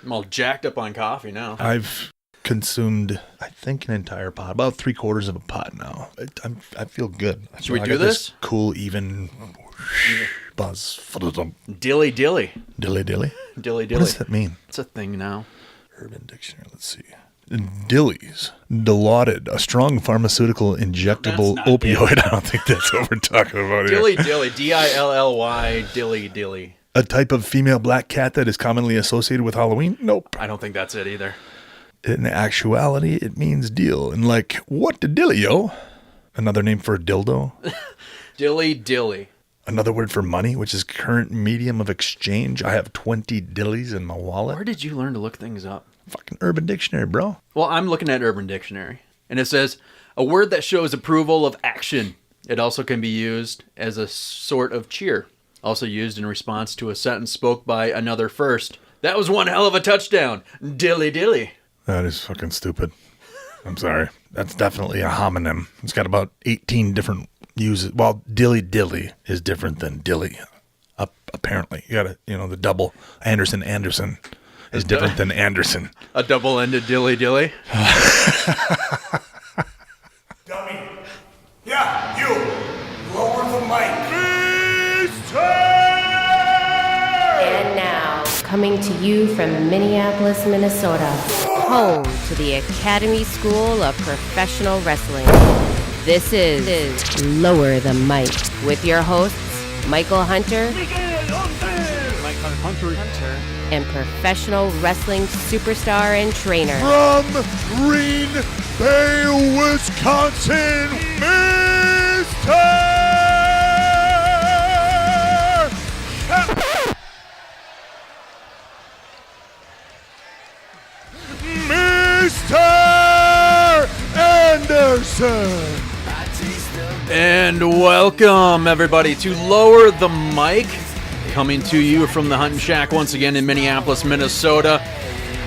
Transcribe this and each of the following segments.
I'm all jacked up on coffee now. I've consumed, I think, an entire pot, about 3/4 of a pot now. I feel good. Should we do this? Cool, even buzz. Dilly dilly. Dilly dilly? Dilly dilly. What does that mean? It's a thing now. Urban Dictionary, let's see. Dillies, Dilaudid, a strong pharmaceutical injectable opioid. I don't think that's what we're talking about here. Dilly dilly, D-I-L-L-Y, dilly dilly. A type of female black cat that is commonly associated with Halloween? Nope. I don't think that's it either. In actuality, it means deal. And like, what the dilly, yo? Another name for a dildo? Dilly dilly. Another word for money, which is current medium of exchange. I have 20 dillies in my wallet. Where did you learn to look things up? Fucking Urban Dictionary, bro. Well, I'm looking at Urban Dictionary, and it says, a word that shows approval of action. It also can be used as a sort of cheer. Also used in response to a sentence spoke by another first. That was one hell of a touchdown. Dilly dilly. That is fucking stupid. I'm sorry. That's definitely a homonym. It's got about 18 different uses. Well, dilly dilly is different than dilly. Apparently. You got to, the double Anderson is different than Anderson. A double-ended dilly dilly. Dummy. Yeah, you. Lower the mic. And now, coming to you from Minneapolis, Minnesota, home to the Academy School of Professional Wrestling. This is Lower the Mic with your hosts, Michael Hunter. And professional wrestling superstar and trainer. From Green Bay, Wisconsin, Mr. Anderson. And welcome, everybody, to Lower the Mic. Coming to you from the Hunting Shack once again in Minneapolis, Minnesota.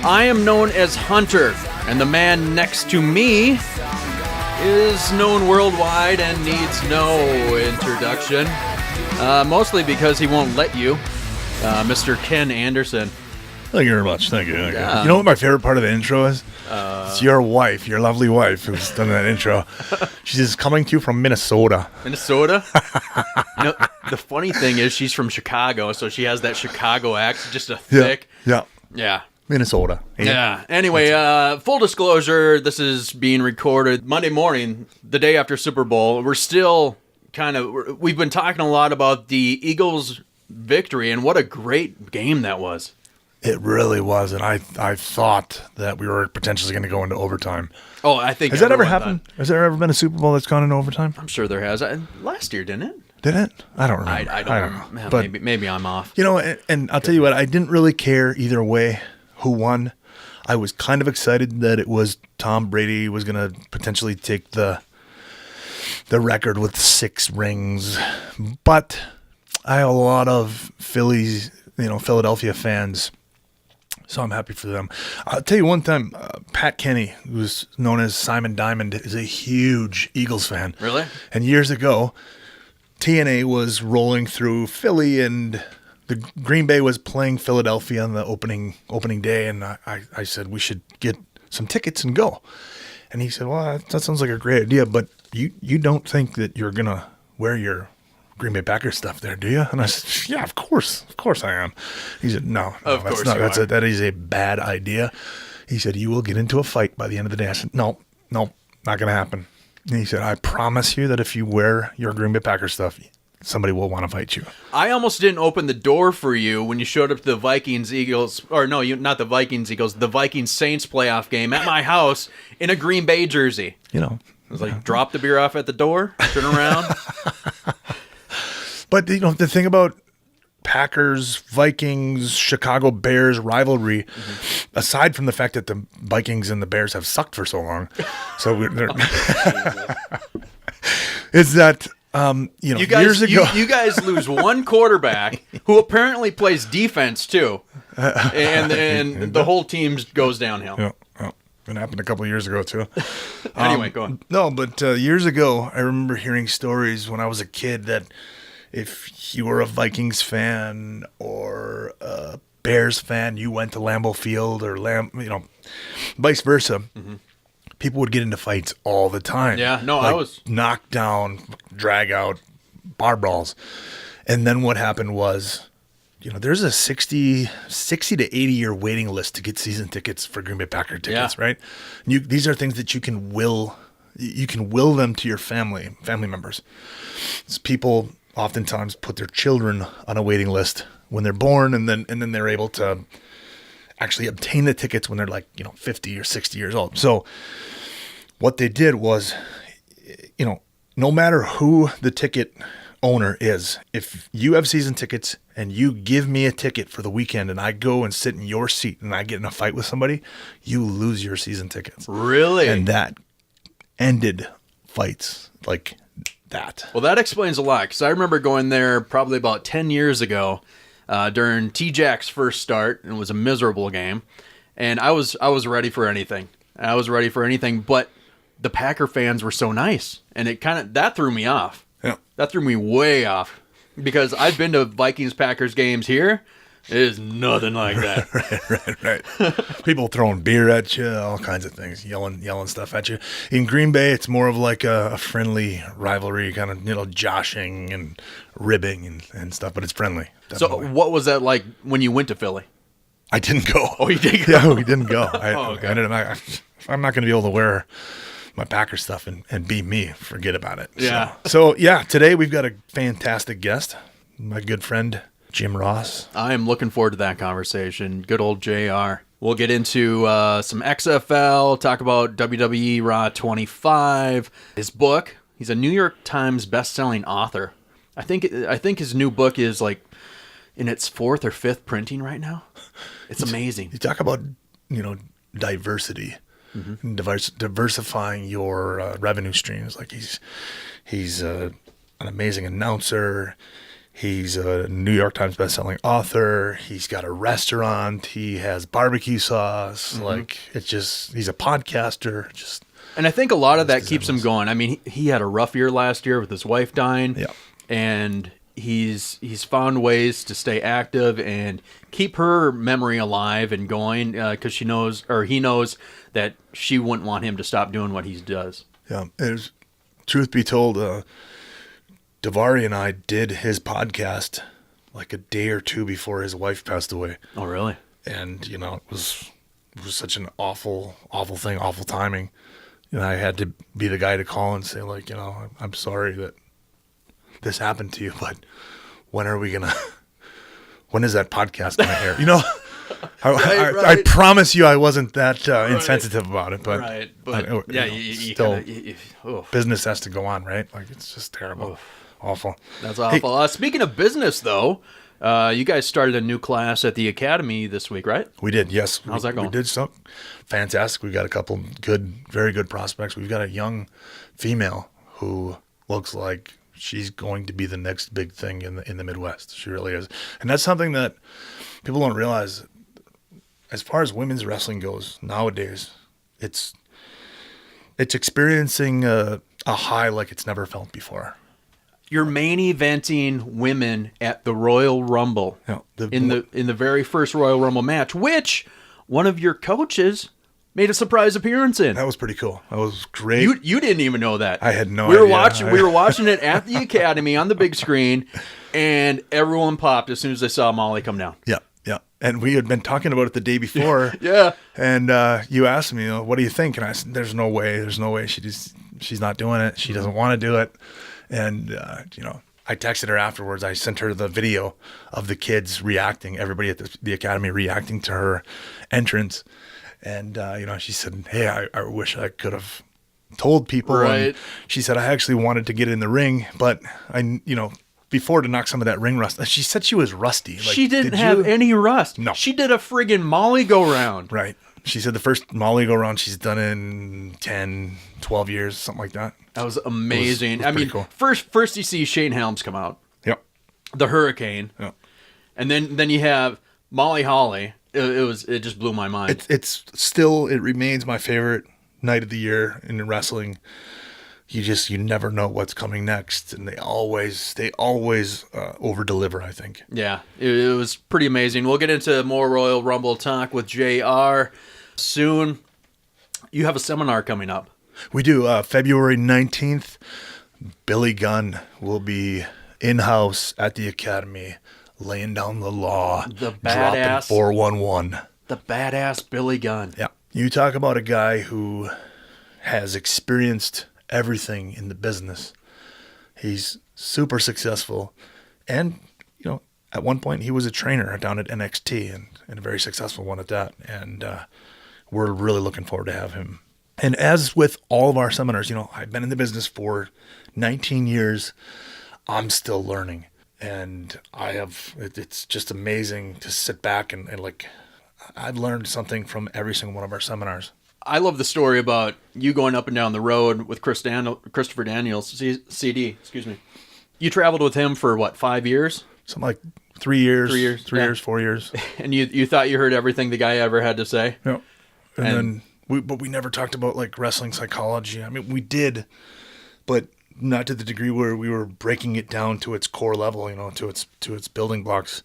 I am known as Hunter, and the man next to me is known worldwide and needs no introduction. Mostly because he won't let you. Mr. Ken Anderson. Thank you very much. Thank you. Yeah. You know what my favorite part of the intro is? It's your wife, your lovely wife, who's done that intro. She says, coming to you from Minnesota. Minnesota? The funny thing is she's from Chicago, so she has that Chicago accent, just a thick. Yeah. Minnesota. Yeah. Anyway, full disclosure, this is being recorded Monday morning, the day after Super Bowl. We're still we've been talking a lot about the Eagles' victory, and what a great game that was. It really was, and I thought that we were potentially going to go into overtime. Oh, I think has that ever happened? Has there ever been a Super Bowl that's gone into overtime? I'm sure there has. Last year, didn't it? Did it? I don't remember. I don't know. But maybe I'm off. And I'll tell you what, I didn't really care either way who won. I was kind of excited that it was Tom Brady was going to potentially take the record with 6 rings, but I have a lot of Philadelphia fans. So I'm happy for them. I'll tell you one time, Pat Kenny, who's known as Simon Diamond, is a huge Eagles fan. Really? And years ago, TNA was rolling through Philly, and the Green Bay was playing Philadelphia on the opening day, and I said we should get some tickets and go. And he said, well, that sounds like a great idea, but you don't think that you're going to wear your Green Bay Packers stuff there, do you? And I said, yeah, of course I am. He said, no, that's not. That is a bad idea. He said, you will get into a fight by the end of the day. I said, no, not going to happen. And he said, I promise you that if you wear your Green Bay Packers stuff, somebody will want to fight you. I almost didn't open the door for you when you showed up to the Vikings-Eagles, or no, not the Vikings-Eagles, the Vikings-Saints playoff game at my house in a Green Bay jersey. I was like, drop the beer off at the door, turn around. But, the thing about Packers, Vikings, Chicago Bears rivalry, aside from the fact that the Vikings and the Bears have sucked for so long, is that, years ago. You guys lose one quarterback who apparently plays defense, too, and the whole team goes downhill. Yeah. It happened a couple of years ago, too. Anyway, go on. No, but years ago, I remember hearing stories when I was a kid that if you were a Vikings fan or a Bears fan, you went to Lambeau Field or vice versa. Mm-hmm. People would get into fights all the time. Yeah, no, like I was knocked down, drag out, bar brawls. And then what happened was, there's a 60 to 80 year waiting list to get season tickets for Green Bay Packer tickets, right? These are things that you can will them to your family members. So people oftentimes put their children on a waiting list when they're born, and then they're able to actually obtain the tickets when they're like 50 or 60 years old. So what they did was, no matter who the ticket owner is, if you have season tickets and you give me a ticket for the weekend and I go and sit in your seat and I get in a fight with somebody, you lose your season tickets. Really? And that ended fights like that. Well, that explains a lot, because I remember going there probably about 10 years ago during T-Jack's first start, and it was a miserable game, and I was ready for anything. But the Packer fans were so nice, and that threw me off. Yeah. That threw me way off, because I've been to Vikings-Packers games here. It is nothing like that. Right. People throwing beer at you, all kinds of things, yelling stuff at you. In Green Bay, it's more of like a friendly rivalry, kind of, joshing and ribbing and stuff, but it's friendly. Definitely. So what was that like when you went to Philly? I didn't go. Oh, you didn't go? Yeah, we didn't go. Okay. I'm not going to be able to wear my Packer stuff and be me. Forget about it. Yeah. So today we've got a fantastic guest, my good friend, Jim Ross. I am looking forward to that conversation. Good old JR. We'll get into some XFL, talk about WWE Raw 25, his book. He's a New York Times best-selling author. I think his new book is like in its 4th or 5th printing right now. It's amazing. You talk about, diversity, mm-hmm. Diversifying your revenue streams. Like he's an amazing announcer. He's a New York Times bestselling author. He's got a restaurant. He has barbecue sauce. Mm-hmm. Like he's a podcaster. And I think a lot of that keeps him going. I mean, he had a rough year last year with his wife dying. Yeah. And he's found ways to stay active and keep her memory alive and going, because he knows that she wouldn't want him to stop doing what he does. Yeah. Truth be told, Davari and I did his podcast like a day or two before his wife passed away. Oh, really? And, it was such an awful thing, awful timing. I had to be the guy to call and say, like, I'm sorry that this happened to you, but when is that podcast going to air? I promise you I wasn't that insensitive about it, but, business has to go on, right? Like, it's just terrible. Oof. Awful. That's awful. Hey, speaking of business, though, you guys started a new class at the Academy this week, right? We did, yes. How's that going? We did so fantastic. We've got a couple very good prospects. We've got a young female who looks like she's going to be the next big thing in the Midwest. She really is. And that's something that people don't realize. As far as women's wrestling goes nowadays, it's experiencing a high like it's never felt before. You're main eventing women at the Royal Rumble, in the very first Royal Rumble match, which one of your coaches made a surprise appearance in. That was pretty cool. That was great. You didn't even know that. I had no idea. We were watching it at the Academy on the big screen, and everyone popped as soon as they saw Molly come down. Yeah. And we had been talking about it the day before. Yeah. And you asked me, what do you think? And I said, there's no way. She's not doing it. She doesn't want to do it. And, I texted her afterwards. I sent her the video of the kids reacting, everybody at the Academy reacting to her entrance. And, she said, hey, I wish I could have told people. Right. And she said, I actually wanted to get in the ring, but before to knock some of that ring rust. She said she was rusty. Like, she didn't have any rust. No. She did a friggin' Molly go-round. Right. She said the first Molly go-round she's done in 10, 12 years, something like that. That was amazing. It was cool. First you see Shane Helms come out. Yep. The Hurricane. Yep. And then you have Molly Holly. It just blew my mind. It remains my favorite night of the year in wrestling. you never know what's coming next, and they always over deliver, I think. Yeah, it was pretty amazing. We'll get into more Royal Rumble talk with JR soon. You have a seminar coming up. We do. February 19th, Billy Gunn will be in-house at the Academy, laying down the law, The dropping badass 411. The badass Billy Gunn. Yeah. You talk about a guy who has experienced everything in the business. He's super successful. And, at one point he was a trainer down at NXT and a very successful one at that. And we're really looking forward to have him. And as with all of our seminars, I've been in the business for 19 years. I'm still learning. And it's just amazing to sit back and I've learned something from every single one of our seminars. I love the story about you going up and down the road with Christopher Daniels, CD, excuse me. You traveled with him for, 5 years? Something like 3 years. 3 years. 3 years, 4 years. And you thought you heard everything the guy ever had to say? Yeah. And then we never talked about, wrestling psychology. I mean, we did, but not to the degree where we were breaking it down to its core level, to its building blocks.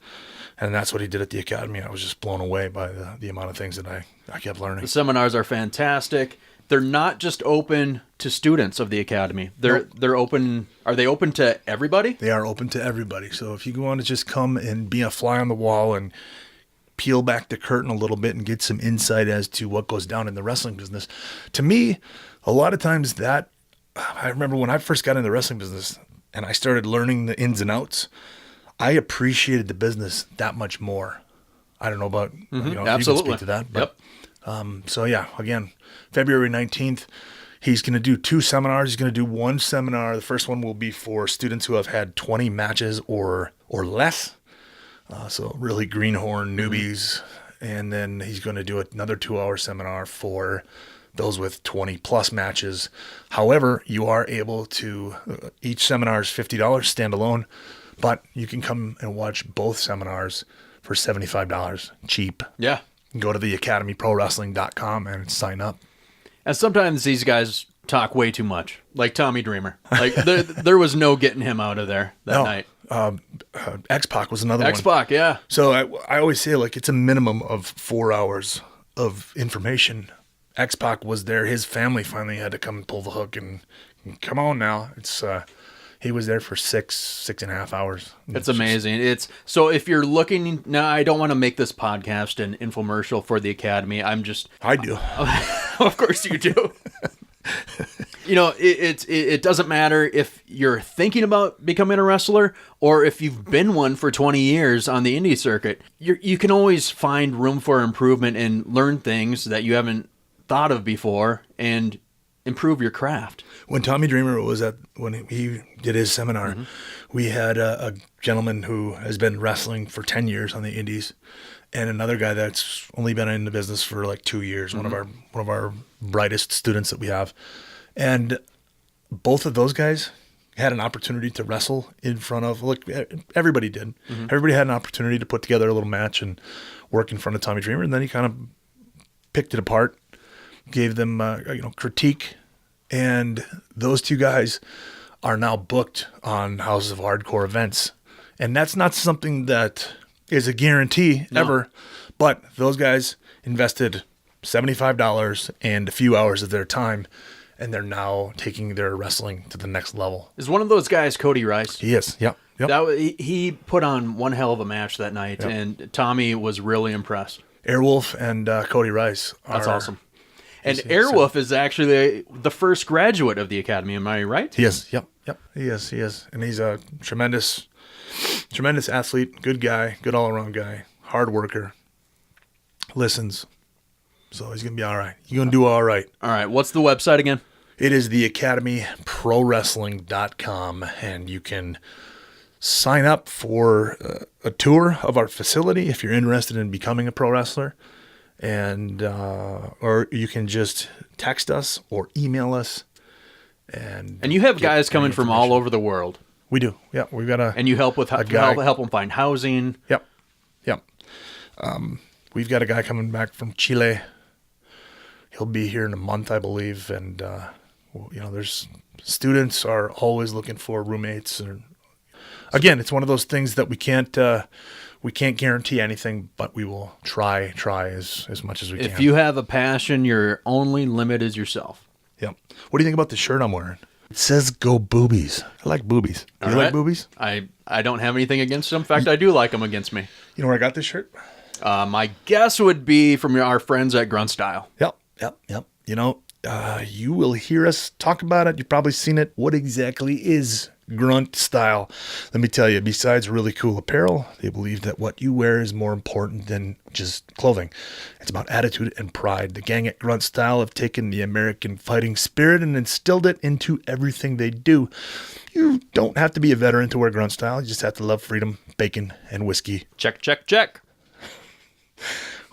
And that's what he did at the Academy. I was just blown away by the amount of things that I kept learning. The seminars are fantastic. They're not just open to students of the Academy. They're open. Are they open to everybody? They are open to everybody. So if you want to just come and be a fly on the wall and peel back the curtain a little bit and get some insight as to what goes down in the wrestling business, to me, a lot of times I remember when I first got in the wrestling business and I started learning the ins and outs, I appreciated the business that much more. I don't know about, if you can speak to that. But, yep. Again, February 19th, he's going to do 2 seminars. He's going to do 1 seminar. The first one will be for students who have had 20 matches or less. So really greenhorn newbies. And then he's going to do another 2-hour seminar for those with 20 plus matches. However, you are able to, each seminar is $50 standalone. But you can come and watch both seminars for $75, cheap. Yeah. Go to theacademyprowrestling.com and sign up. And sometimes these guys talk way too much, like Tommy Dreamer. There was no getting him out of there that night. X-Pac was another one. X-Pac, yeah. So I always say, it's a minimum of 4 hours of information. X-Pac was there. His family finally had to come and pull the hook and come on now. He was there for 6.5 hours. It's amazing. So if you're looking now, I don't want to make this podcast an infomercial for the Academy. I do. Of course you do. It doesn't matter if you're thinking about becoming a wrestler or if you've been one for 20 years on the indie circuit. You can always find room for improvement and learn things that you haven't thought of before and improve your craft. When Tommy Dreamer when he did his seminar, we had a gentleman who has been wrestling for 10 years on the indies and another guy that's only been in the business for 2 years, one of our brightest students that we have. And both of those guys had an opportunity to wrestle in front of, everybody did. Everybody had an opportunity to put together a little match and work in front of Tommy Dreamer, and then he kind of picked it apart, gave them critique, and those 2 guys are now booked on Houses of Hardcore events. And that's not something that is a guarantee ever, but those guys invested $75 and a few hours of their time, and they're now taking their wrestling to the next level. Is one of those guys Cody Rice? He is, yep. He put on one hell of a match that night, and Tommy was really impressed. Airwolf and Cody Rice. That's awesome. And Airwolf is actually the first graduate of the Academy. Am I right? He is. Yep. He is. And he's a tremendous athlete, good guy, good all-around guy, hard worker, listens. So he's going to be all right. He's going to do all right. All right. What's the website again? It is theacademyprowrestling.com, and you can sign up for a tour of our facility if you're interested in becoming a pro wrestler. And or you can just text us or email us. And you have guys coming from all over the world. We do. Yeah, we've got and you help with help them find housing. Yep. We've got a guy coming back from Chile. He'll be here in a month, I believe, and there's students are always looking for roommates. Again, it's one of those things that we can't guarantee anything, but we will try as much as we can. If you have a passion, your only limit is yourself. Yep. What do you think about the shirt I'm wearing? It says "Go Boobies." I like boobies. You like boobies? I don't have anything against them. In fact, I do like them against me. You know where I got this shirt? My guess would be from our friends at Grunt Style. Yep. You will hear us talk about it. You've probably seen it. What exactly is Grunt Style? Let me tell you, besides really cool apparel, they believe that what you wear is more important than just clothing. It's about attitude and pride. The gang at Grunt Style have taken the American fighting spirit and instilled it into everything they do. You don't have to be a veteran to wear Grunt Style. You just have to love freedom, bacon, and whiskey. Check, check, check.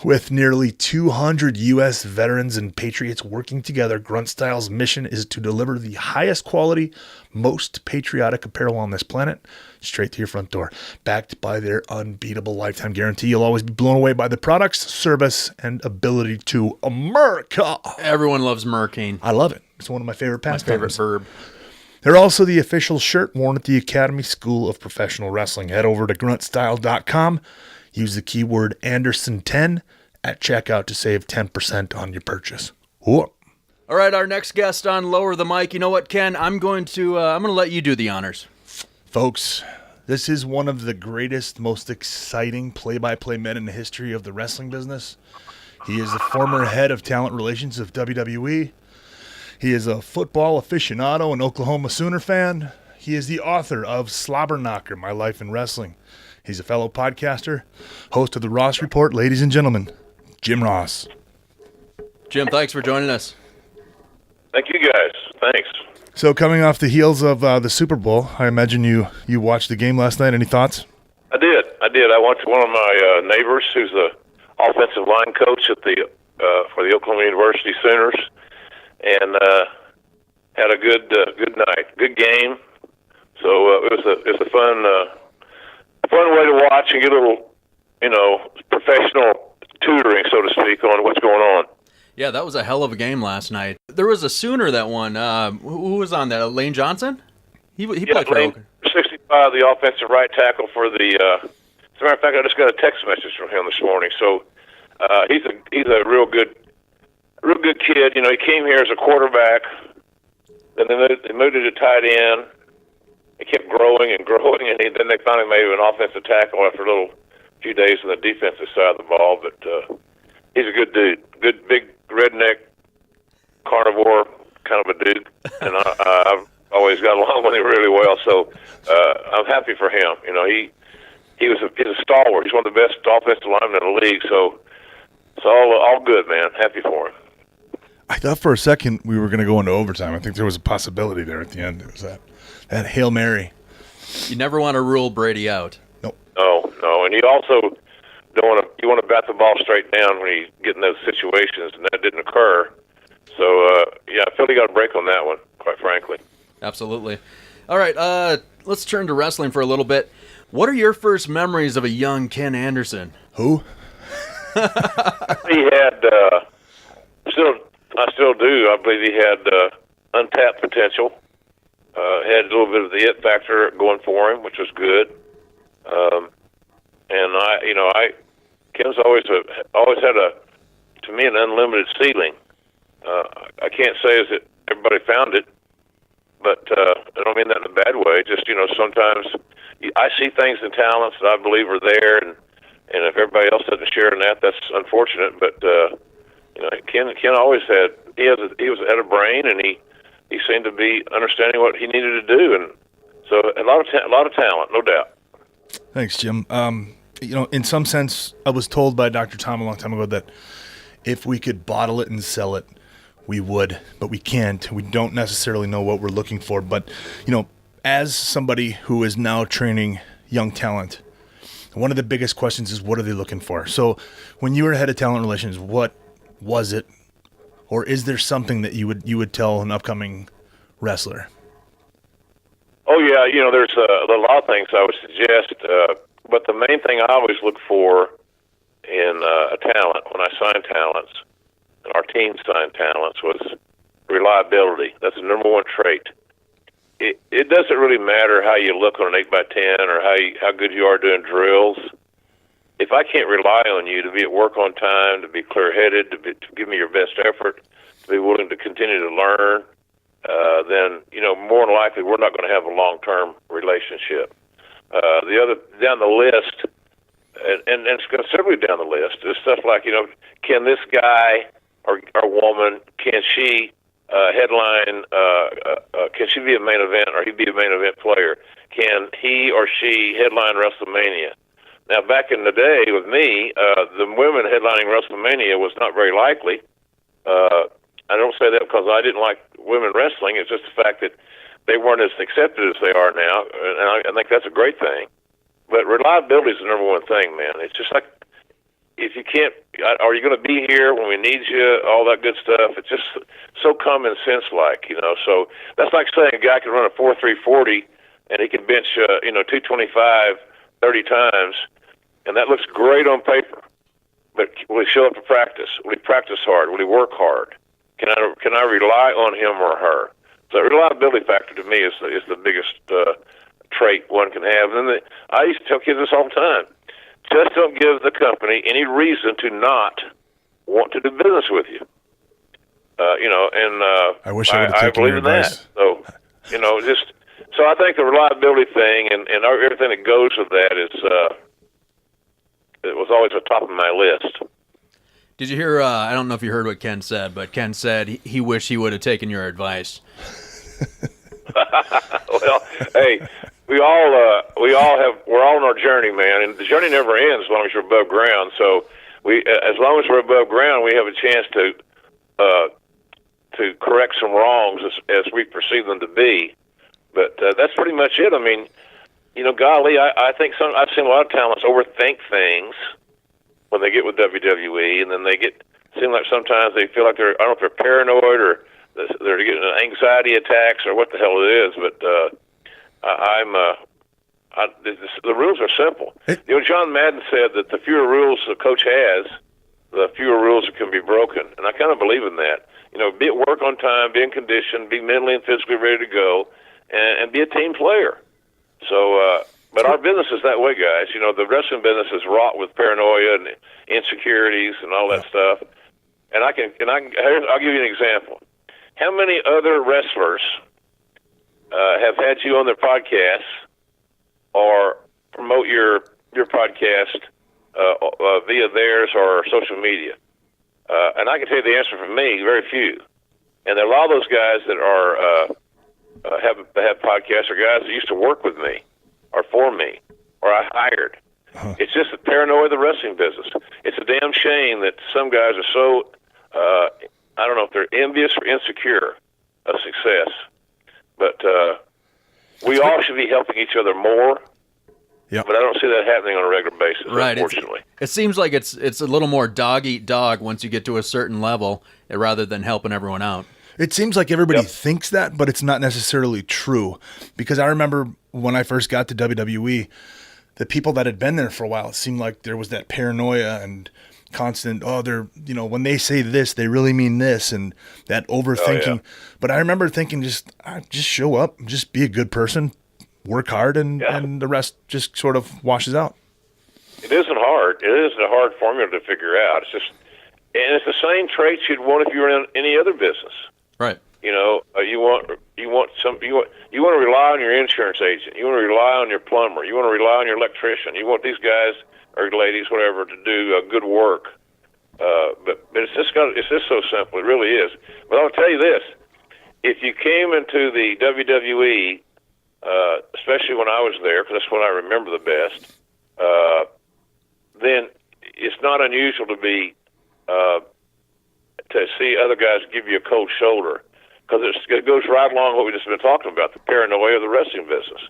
With nearly 200 U.S. veterans and patriots working together, Grunt Style's mission is to deliver the highest quality, most patriotic apparel on this planet straight to your front door. Backed by their unbeatable lifetime guarantee, you'll always be blown away by the products, service, and ability to America. Everyone loves Merkane. I love it. It's one of my favorite pastimes. My favorite verb. They're also the official shirt worn at the Academy School of Professional Wrestling. Head over to gruntstyle.com. Use the keyword Anderson10 at checkout to save 10% on your purchase. Whoa. All right, our next guest on Lower the Mic. You know what, Ken? I'm going to let you do the honors. Folks, this is one of the greatest, most exciting play-by-play men in the history of the wrestling business. He is the former head of talent relations of WWE. He is a football aficionado and Oklahoma Sooner fan. He is the author of Slobberknocker, My Life in Wrestling. He's a fellow podcaster, host of the Ross Report. Ladies and gentlemen, Jim Ross. Jim, thanks for joining us. Thank you, guys. Thanks. So coming off the heels of the Super Bowl, I imagine you watched the game last night. Any thoughts? I did. I watched one of my neighbors, who's the offensive line coach at the for the Oklahoma University Sooners, and had a good night, good game. So it was a fun way to watch and get a little, professional tutoring, so to speak, on what's going on. Yeah, that was a hell of a game last night. There was a Sooner that won. Who was on that? Lane Johnson? He played for Lane, 65, the offensive right tackle for the. As a matter of fact, I just got a text message from him this morning. So he's a real good kid. He came here as a quarterback, then they moved to tight end. He kept growing and growing, and then they finally made him an offensive tackle after a few days on the defensive side of the ball. But he's a good dude, good big redneck carnivore kind of a dude, and I've always got along with him really well. So I'm happy for him. He's a stalwart. He's one of the best offensive linemen in the league. So it's all good, man. Happy for him. I thought for a second we were going to go into overtime. I think there was a possibility there at the end. It was that Hail Mary. You never want to rule Brady out. Nope. No, and you also you want to bat the ball straight down when you get in those situations, and that didn't occur. So I feel he got a break on that one, quite frankly. Absolutely. All right, let's turn to wrestling for a little bit. What are your first memories of a young Ken Anderson? Who? He had I still do. I believe he had untapped potential. Had a little bit of the it factor going for him, which was good. And Ken's always had to me, an unlimited ceiling. I can't say that everybody found it, but I don't mean that in a bad way. Just sometimes I see things in talents that I believe are there, and if everybody else doesn't share in that, that's unfortunate. But Ken always had he had a brain, and he seemed to be understanding what he needed to do, and so a lot of talent, no doubt. Thanks, Jim. In some sense, I was told by Dr. Tom a long time ago that if we could bottle it and sell it, we would, but we can't. We don't necessarily know what we're looking for. But, as somebody who is now training young talent, one of the biggest questions is what are they looking for? So when you were head of talent relations, what was it? Or is there something that you would tell an upcoming wrestler? Oh, yeah, there's a lot of things I would suggest, but the main thing I always look for in a talent, when I sign talents, and our team signed talents, was reliability. That's the number one trait. It doesn't really matter how you look on an 8x10 or how good you are doing drills. If I can't rely on you to be at work on time, to be clear-headed, to give me your best effort, to be willing to continue to learn, then, more than likely we're not going to have a long-term relationship. The other, down the list, and it's considerably down the list, is stuff like, can this guy or woman, can she headline, can she be a main event or he be a main event player? Can he or she headline WrestleMania? Now, back in the day with me, the women headlining WrestleMania was not very likely. I don't say that because I didn't like women wrestling. It's just the fact that they weren't as accepted as they are now, and I think that's a great thing. But reliability is the number one thing, man. It's just like, if you can't, are you going to be here when we need you, all that good stuff. It's just so common sense-like, So that's like saying a guy can run a 4.340 and he can bench, 225 30 times, and that looks great on paper. But will he show up to practice? Will he practice hard? Will he work hard? Can I rely on him or her? So the reliability factor to me is the biggest trait one can have. And I used to tell kids this all the time. Just don't give the company any reason to not want to do business with you. I wish I would have taken your advice. So, so I think the reliability thing and everything that goes with that it was always at the top of my list. Did you hear, I don't know if you heard what Ken said, but Ken said he wished he would have taken your advice. Well, hey, we're all on our journey, man, and the journey never ends as long as you're above ground. So as long as we're above ground, we have a chance to correct some wrongs as we perceive them to be. But that's pretty much it. I mean, golly, I think I've seen a lot of talents overthink things when they get with WWE, and then seem like sometimes they feel like I don't know if they're paranoid or they're getting anxiety attacks or what the hell it is, but the rules are simple. John Madden said that the fewer rules the coach has, the fewer rules that can be broken, and I kind of believe in that. Be at work on time, be in condition, be mentally and physically ready to go, and be a team player. So, but our business is that way, guys. The wrestling business is wrought with paranoia and insecurities and all that stuff. And I'll give you an example. How many other wrestlers have had you on their podcasts or promote your podcast via theirs or social media? And I can tell you the answer from me, very few. And there are a lot of those guys that are have podcasts are guys that used to work with me or for me or I hired. Huh. It's just the paranoia of the wrestling business. It's a damn shame that some guys are so, I don't know if they're envious or insecure of success. But we all should be helping each other more. Yep. But I don't see that happening on a regular basis, right, unfortunately. It seems like it's a little more dog eat dog once you get to a certain level rather than helping everyone out. It seems like everybody thinks that, but it's not necessarily true. Because I remember when I first got to WWE, the people that had been there for a while, it seemed like there was that paranoia and constant, when they say this, they really mean this, and that overthinking. Oh, yeah. But I remember thinking just show up, just be a good person, work hard, and the rest just sort of washes out. It isn't hard. It isn't a hard formula to figure out. It's the same traits you'd want if you were in any other business. Right. You want to rely on your insurance agent. You want to rely on your plumber. You want to rely on your electrician. You want these guys or ladies, whatever, to do good work. But it's just so simple. It really is. But I'll tell you this: if you came into the WWE, especially when I was there, because that's what I remember the best, then it's not unusual to see other guys give you a cold shoulder, because it goes right along what we just been talking about, the paranoia of the wrestling business,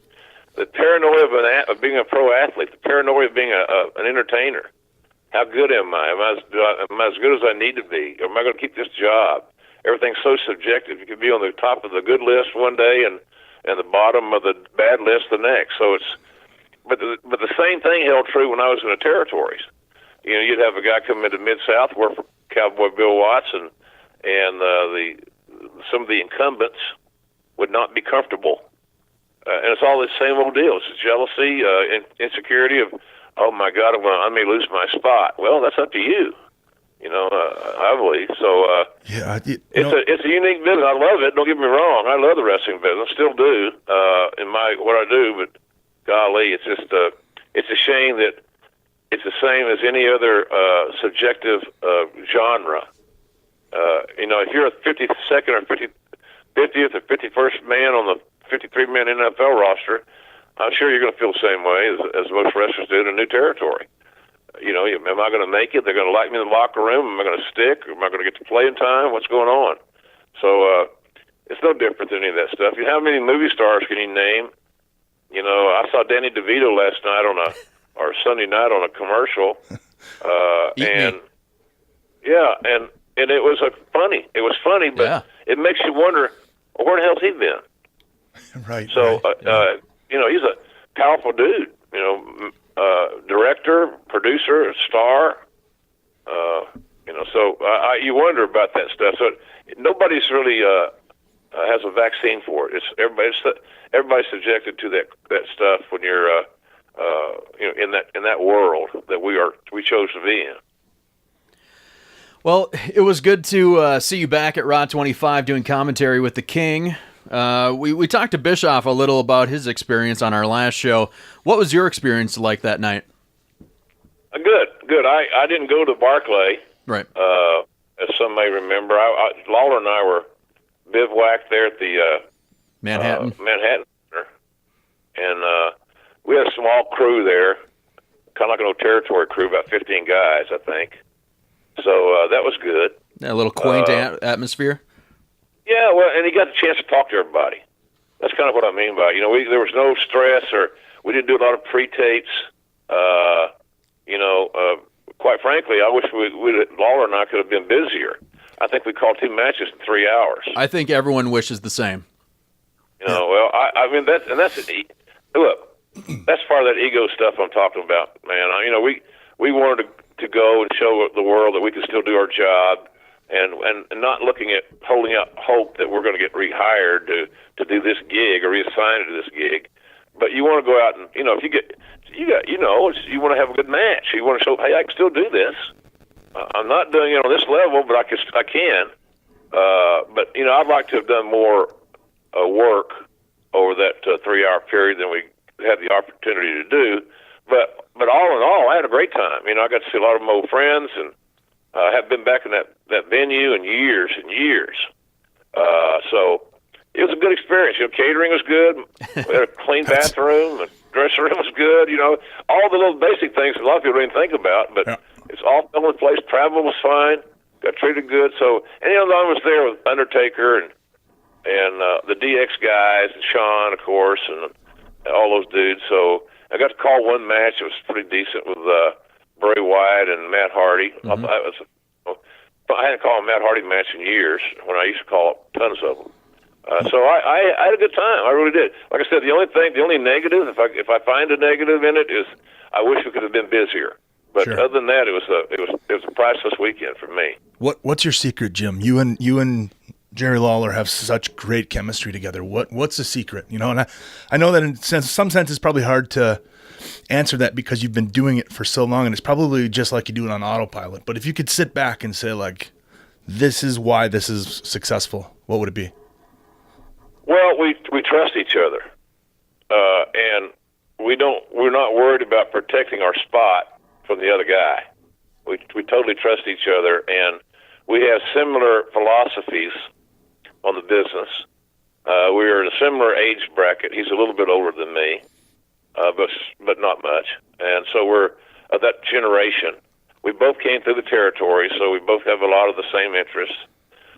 the paranoia of being a pro athlete, the paranoia of being an entertainer. How good am I? Am I as good as I need to be? Am I going to keep this job? Everything's so subjective. You could be on the top of the good list one day and the bottom of the bad list the next. So but the same thing held true when I was in the territories. You'd have a guy come into Mid-South, work for Cowboy Bill Watts, and the some of the incumbents would not be comfortable. And it's all the same old deal. It's jealousy, insecurity of, oh my God, I may lose my spot. Well, that's up to you. I believe so. It's a unique business. I love it. Don't get me wrong. I love the wrestling business. Still do in what I do. But golly, it's just it's a shame that it's the same as any other subjective genre. If you're a 52nd or 50th or 51st man on the 53-man NFL roster, I'm sure you're going to feel the same way as most wrestlers do in a new territory. Am I going to make it? They're going to like me in the locker room. Am I going to stick? Am I going to get to playing time? What's going on? So it's no different than any of that stuff. How many movie stars can you name? I saw Danny DeVito last night or Sunday night on a commercial, and it was funny. It was funny, but it makes you wonder, where the hell's he been? Right. So he's a powerful dude. Director, producer, star. So you wonder about that stuff. So nobody's really has a vaccine for it. Everybody's subjected to that stuff when you're in that world that we chose to be in. Well, it was good to see you back at Raw 25 doing commentary with the King. We talked to Bischoff a little about his experience on our last show. What was your experience like that night? Good. I didn't go to Barclay, right? As some may remember. Lawler and I were bivouacked there at the Manhattan Center, and we had a small crew there, kind of like an old territory crew, about 15 guys, I think. So that was good. A little quaint atmosphere. Yeah, well, and he got the chance to talk to everybody. That's kind of what I mean by there was no stress, or we didn't do a lot of pre-tapes. Quite frankly, I wish Lawler and I could have been busier. I think we called 2 matches in 3 hours. I think everyone wishes the same. Well, look, that's part of that ego stuff I'm talking about, man. We wanted to go and show the world that we can still do our job, and not looking at holding out hope that we're going to get rehired to do this gig or reassigned to this gig. But you want to go out and you want to have a good match. You want to show, hey, I can still do this. I'm not doing it on this level, but I can. But I'd like to have done more work over that 3-hour period than we had the opportunity to do. But all in all, I had a great time. I got to see a lot of my old friends, and have been back in that venue in years and years. So it was a good experience. Catering was good. We had a clean bathroom, and dressing room was good. All the little basic things that a lot of people didn't think about, but it's all fell in place. Travel was fine. Got treated good. So, and I was there with Undertaker and the DX guys, and Shawn, of course, and all those dudes. So I got to call one match. It was pretty decent with Bray Wyatt and Matt Hardy. Mm-hmm. I hadn't called a Matt Hardy match in years, when I used to call tons of them. So I had a good time. I really did. Like I said, the only negative, if I find a negative in it, is I wish we could have been busier. But Sure. Other than that, it was a priceless weekend for me. What's your secret, Jim? You and Jerry Lawler have such great chemistry together. What's the secret? And I know that in some sense it's probably hard to answer that because you've been doing it for so long, and it's probably just like you do it on autopilot. But if you could sit back and say, like, this is why this is successful, what would it be? Well, we trust each other, and we're not worried about protecting our spot from the other guy. We totally trust each other, and we have similar philosophies on the business. We're in a similar age bracket. He's a little bit older than me, but not much. And so we're of that generation. We both came through the territory, so we both have a lot of the same interests.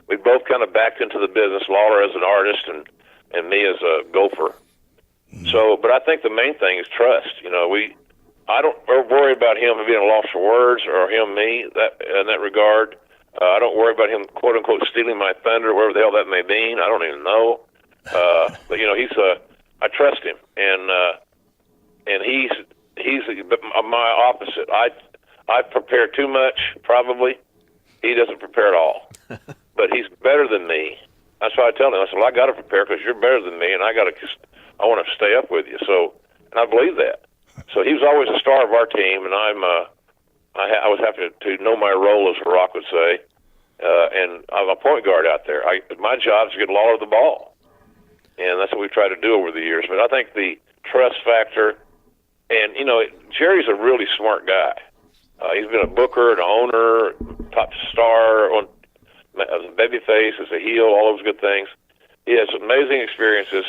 We both kind of backed into the business, Lawler as an artist and me as a gopher. So, but I think the main thing is trust. I don't worry about him being a loss for words, or him, me, in that regard. I don't worry about him, quote unquote, stealing my thunder, whatever the hell that may mean. I don't even know. But I trust him, and he's my opposite. I prepare too much, probably. He doesn't prepare at all. But he's better than me. That's why I tell him. I said, well, I got to prepare because you're better than me, and I want to stay up with you. So, and I believe that. So he was always the star of our team, and I was happy to know my role, as Rock would say, and I'm a point guard out there. My job is to get Lawler the ball, and that's what we've tried to do over the years. But I think the trust factor, and Jerry's a really smart guy. He's been a booker, an owner, top star, as a babyface, as a heel, all those good things. He has amazing experiences,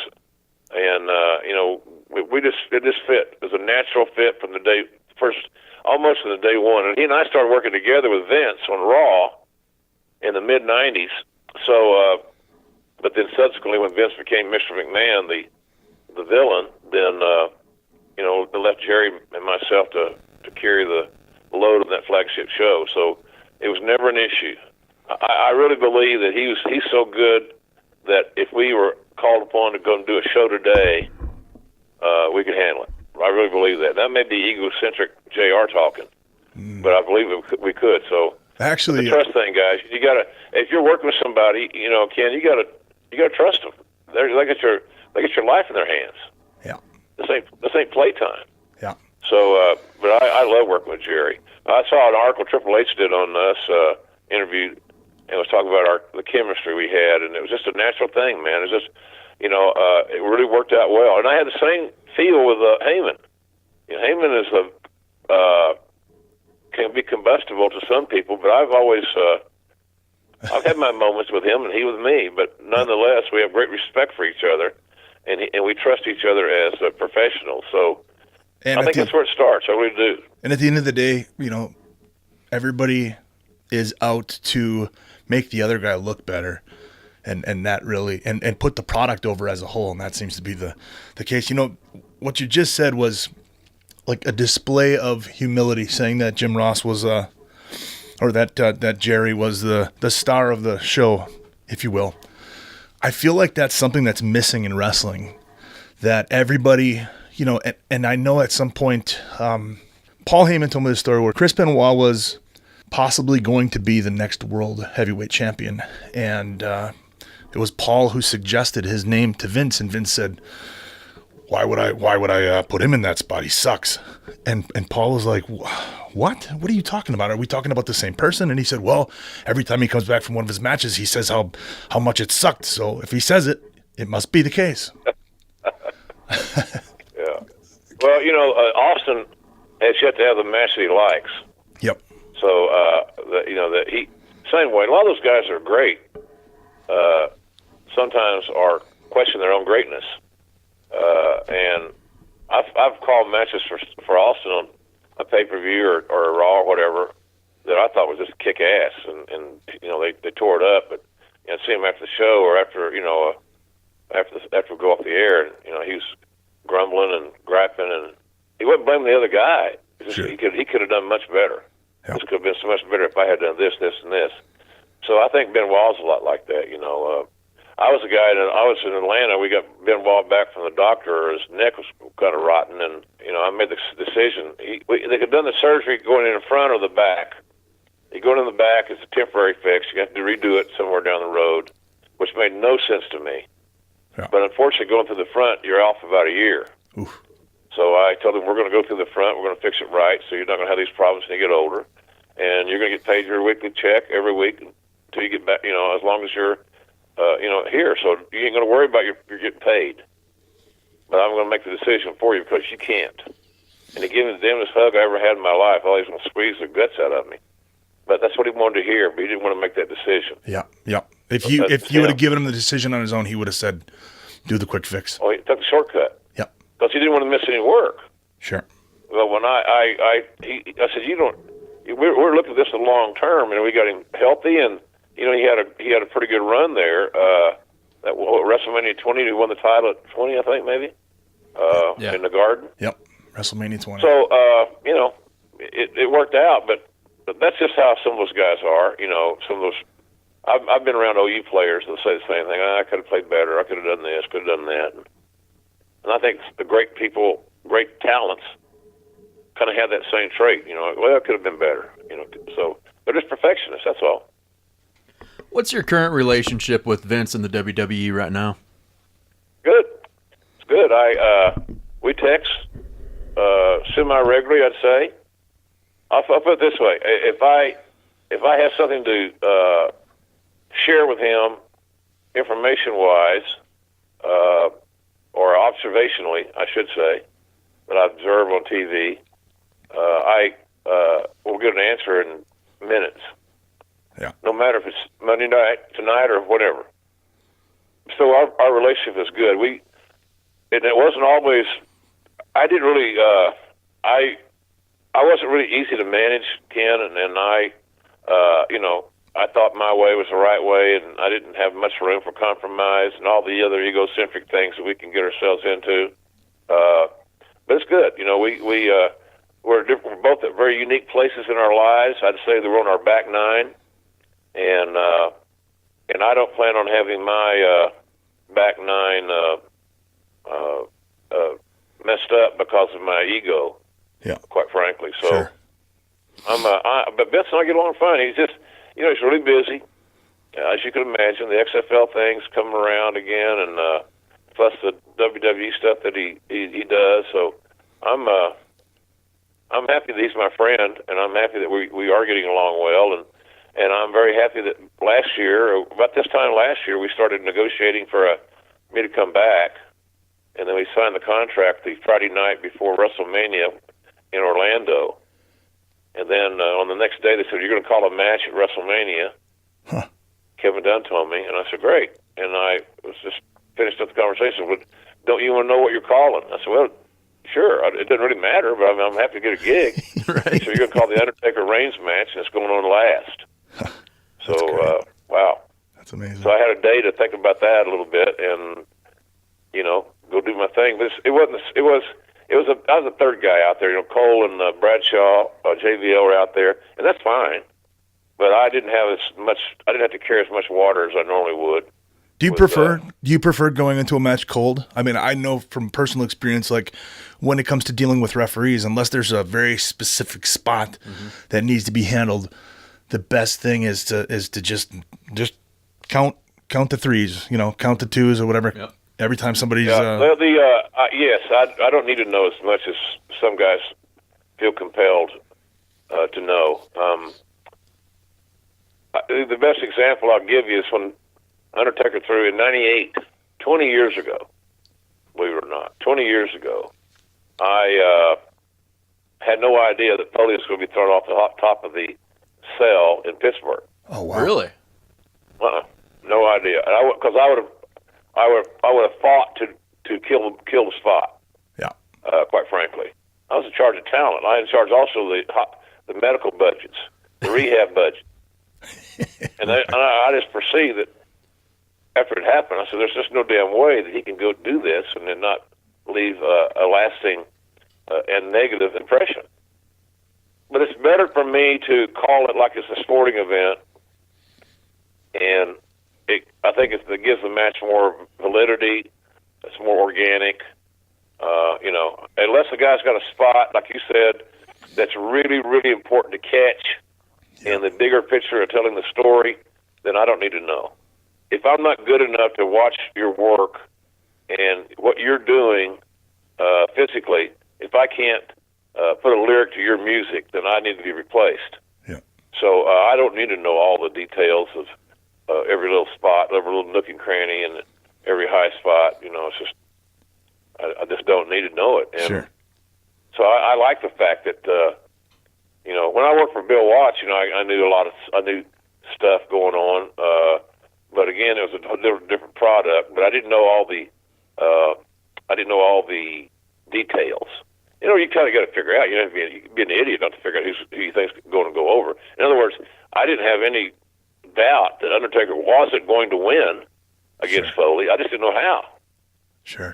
and it just fit. It was a natural fit from the day first, almost from the day one. And he and I started working together with Vince on Raw in the mid '90s. So, but then subsequently, when Vince became Mr. McMahon, the villain, then they left Jerry and myself to carry the load of that flagship show. So it was never an issue. I really believe that he's so good that if we were called upon to go and do a show today, we could handle it. I really believe that. That may be egocentric JR talking, but I believe we could. So actually, the trust thing, guys, you gotta. If you're working with somebody, Ken, you gotta trust them. They get your life in their hands. Yeah. This ain't playtime. Yeah. So, but I love working with Jerry. I saw an article Triple H did on us, interviewed, and was talking about the chemistry we had, and it was just a natural thing, man. It's just, it really worked out well. And I had the same feel with Heyman. Heyman is can be combustible to some people, but I've always I've had my moments with him and he with me. But nonetheless, we have great respect for each other, and we trust each other as professionals. So I think that's where it starts. I really do. And at the end of the day, everybody is out to make the other guy look better. And that really and put the product over as a whole, and that seems to be the case. What you just said was like a display of humility, saying that Jim Ross was or that Jerry was the star of the show, if you will. I feel like that's something that's missing in wrestling. That everybody, and I know at some point, Paul Heyman told me the story where Chris Benoit was possibly going to be the next world heavyweight champion, and it was Paul who suggested his name to Vince, and Vince said, "Why would I put him in that spot? He sucks." And Paul was like, "What? What are you talking about? Are we talking about the same person?" And he said, "Well, every time he comes back from one of his matches, he says how much it sucked. So if he says it, it must be the case." Yeah. Well, Austin has yet to have the match that he likes. Yep. So that he same way. A lot of those guys are great. Sometimes are question their own greatness, and I've called matches for Austin on a pay-per-view or a Raw or whatever that I thought was just kick ass, and they tore it up. But see him after the show or after we go off the air, and he was grumbling and griping, and he wasn't blaming the other guy. Sure. He could have done much better. Yep. This could have been so much better if I had done this, and this. So I think Benoit's a lot like that. I was a guy I was in Atlanta. We got Benoit back from the doctor. His neck was kind of rotten, and I made the decision. They could have done the surgery going in front or the back. You go in the back, it's a temporary fix. You have to redo it somewhere down the road, which made no sense to me. Yeah. But unfortunately, going through the front, you're off about a year. Oof. So I told him, we're going to go through the front. We're going to fix it right, so you're not going to have these problems when you get older, and you're going to get paid your weekly check every week until you get back. As long as you're here, so you ain't going to worry about you're getting paid. But I'm going to make the decision for you because you can't. And he gave me the damnedest hug I ever had in my life. I was going to squeeze the guts out of me. But that's what he wanted to hear, but he didn't want to make that decision. Yeah. If you would have given him the decision on his own, he would have said, "Do the quick fix." Oh, he took the shortcut. Yep. Because he didn't want to miss any work. Sure. Well, when I said, we're looking at this in the long term, and we got him healthy, and he had a pretty good run there. That WrestleMania 20, he won the title at 20, I think maybe, in the Garden. Yep. WrestleMania 20. So it worked out, but that's just how some of those guys are. Some of those. I've been around OU players that say the same thing. I could have played better. I could have done this. Could have done that. And I think the great people, great talents, kind of have that same trait. Well, it could have been better. So they're just perfectionists. That's all. What's your current relationship with Vince and the WWE right now? Good. It's good. We text semi-regularly, I'd say. I'll put it this way: if I have something to share with him, information-wise, or observationally, I should say, that I observe on TV, I will get an answer in minutes. Yeah. No matter if it's Monday night, tonight, or whatever. So our relationship is good. And it wasn't always. I didn't really. I wasn't really easy to manage, Ken, and I, I thought my way was the right way, and I didn't have much room for compromise and all the other egocentric things that we can get ourselves into. But it's good. We're both at very unique places in our lives. I'd say that we're on our back nine, and I don't plan on having my back nine messed up because of my ego. Yeah. Quite frankly, so sure. But Vince and I get along fine. He's just, he's really busy, as you can imagine. The XFL thing's coming around again, and plus the WWE stuff that he does. So I'm happy that he's my friend, and I'm happy that we are getting along well, and I'm very happy that last year, about this time last year, we started negotiating for me to come back, and then we signed the contract the Friday night before WrestleMania in Orlando. And then on the next day, they said, "You're going to call a match at WrestleMania." Huh. Kevin Dunn told me, and I said, "Great." And I was just finished up the conversation with, "Don't you want to know what you're calling?" I said, "Well, sure. It doesn't really matter, but I'm happy to get a gig." Right. So you're going to call the Undertaker Reigns match, and it's going on last. So, wow. That's amazing. So I had a day to think about that a little bit, and go do my thing. But I was the third guy out there. Cole and Bradshaw, JVL were out there, and that's fine. But I didn't have to carry as much water as I normally would. Do you prefer going into a match cold? I mean, I know from personal experience, like when it comes to dealing with referees, unless there's a very specific spot that needs to be handled, the best thing is to just count the threes, count the twos or whatever. Yep. Every time somebody's Well, yes, I don't need to know as much as some guys feel compelled to know. The best example I'll give you is when Undertaker threw in '98, 20 years ago. Believe it or not, 20 years ago, I had no idea that Foley was going to be thrown off the top of the cell in Pittsburgh. Oh wow! Really? No idea. Because I would have fought to kill the spot. Yeah. Quite frankly, I was in charge of talent. I was in charge also of the medical budgets, the rehab budget, and I just perceived that after it happened, I said, "There's just no damn way that he can go do this and then not leave a lasting and negative impression." But it's better for me to call it like it's a sporting event, and I think it gives the match more validity. It's more organic. Unless the guy's got a spot, like you said, that's really, really important to catch in the bigger picture of telling the story, then I don't need to know. If I'm not good enough to watch your work and what you're doing physically, if I can't put a lyric to your music, then I need to be replaced. Yeah. So I don't need to know all the details of every little spot, every little nook and cranny, and every high spot. It's just I just don't need to know it. And sure. So I like the fact that when I worked for Bill Watts, I knew stuff going on. But again, it was a different product. But I didn't know all the details. You kind of got to figure out. You be an idiot not to figure out who you think's going to go over. In other words, I didn't have any doubt that Undertaker wasn't going to win against Foley. I just didn't know how. Sure.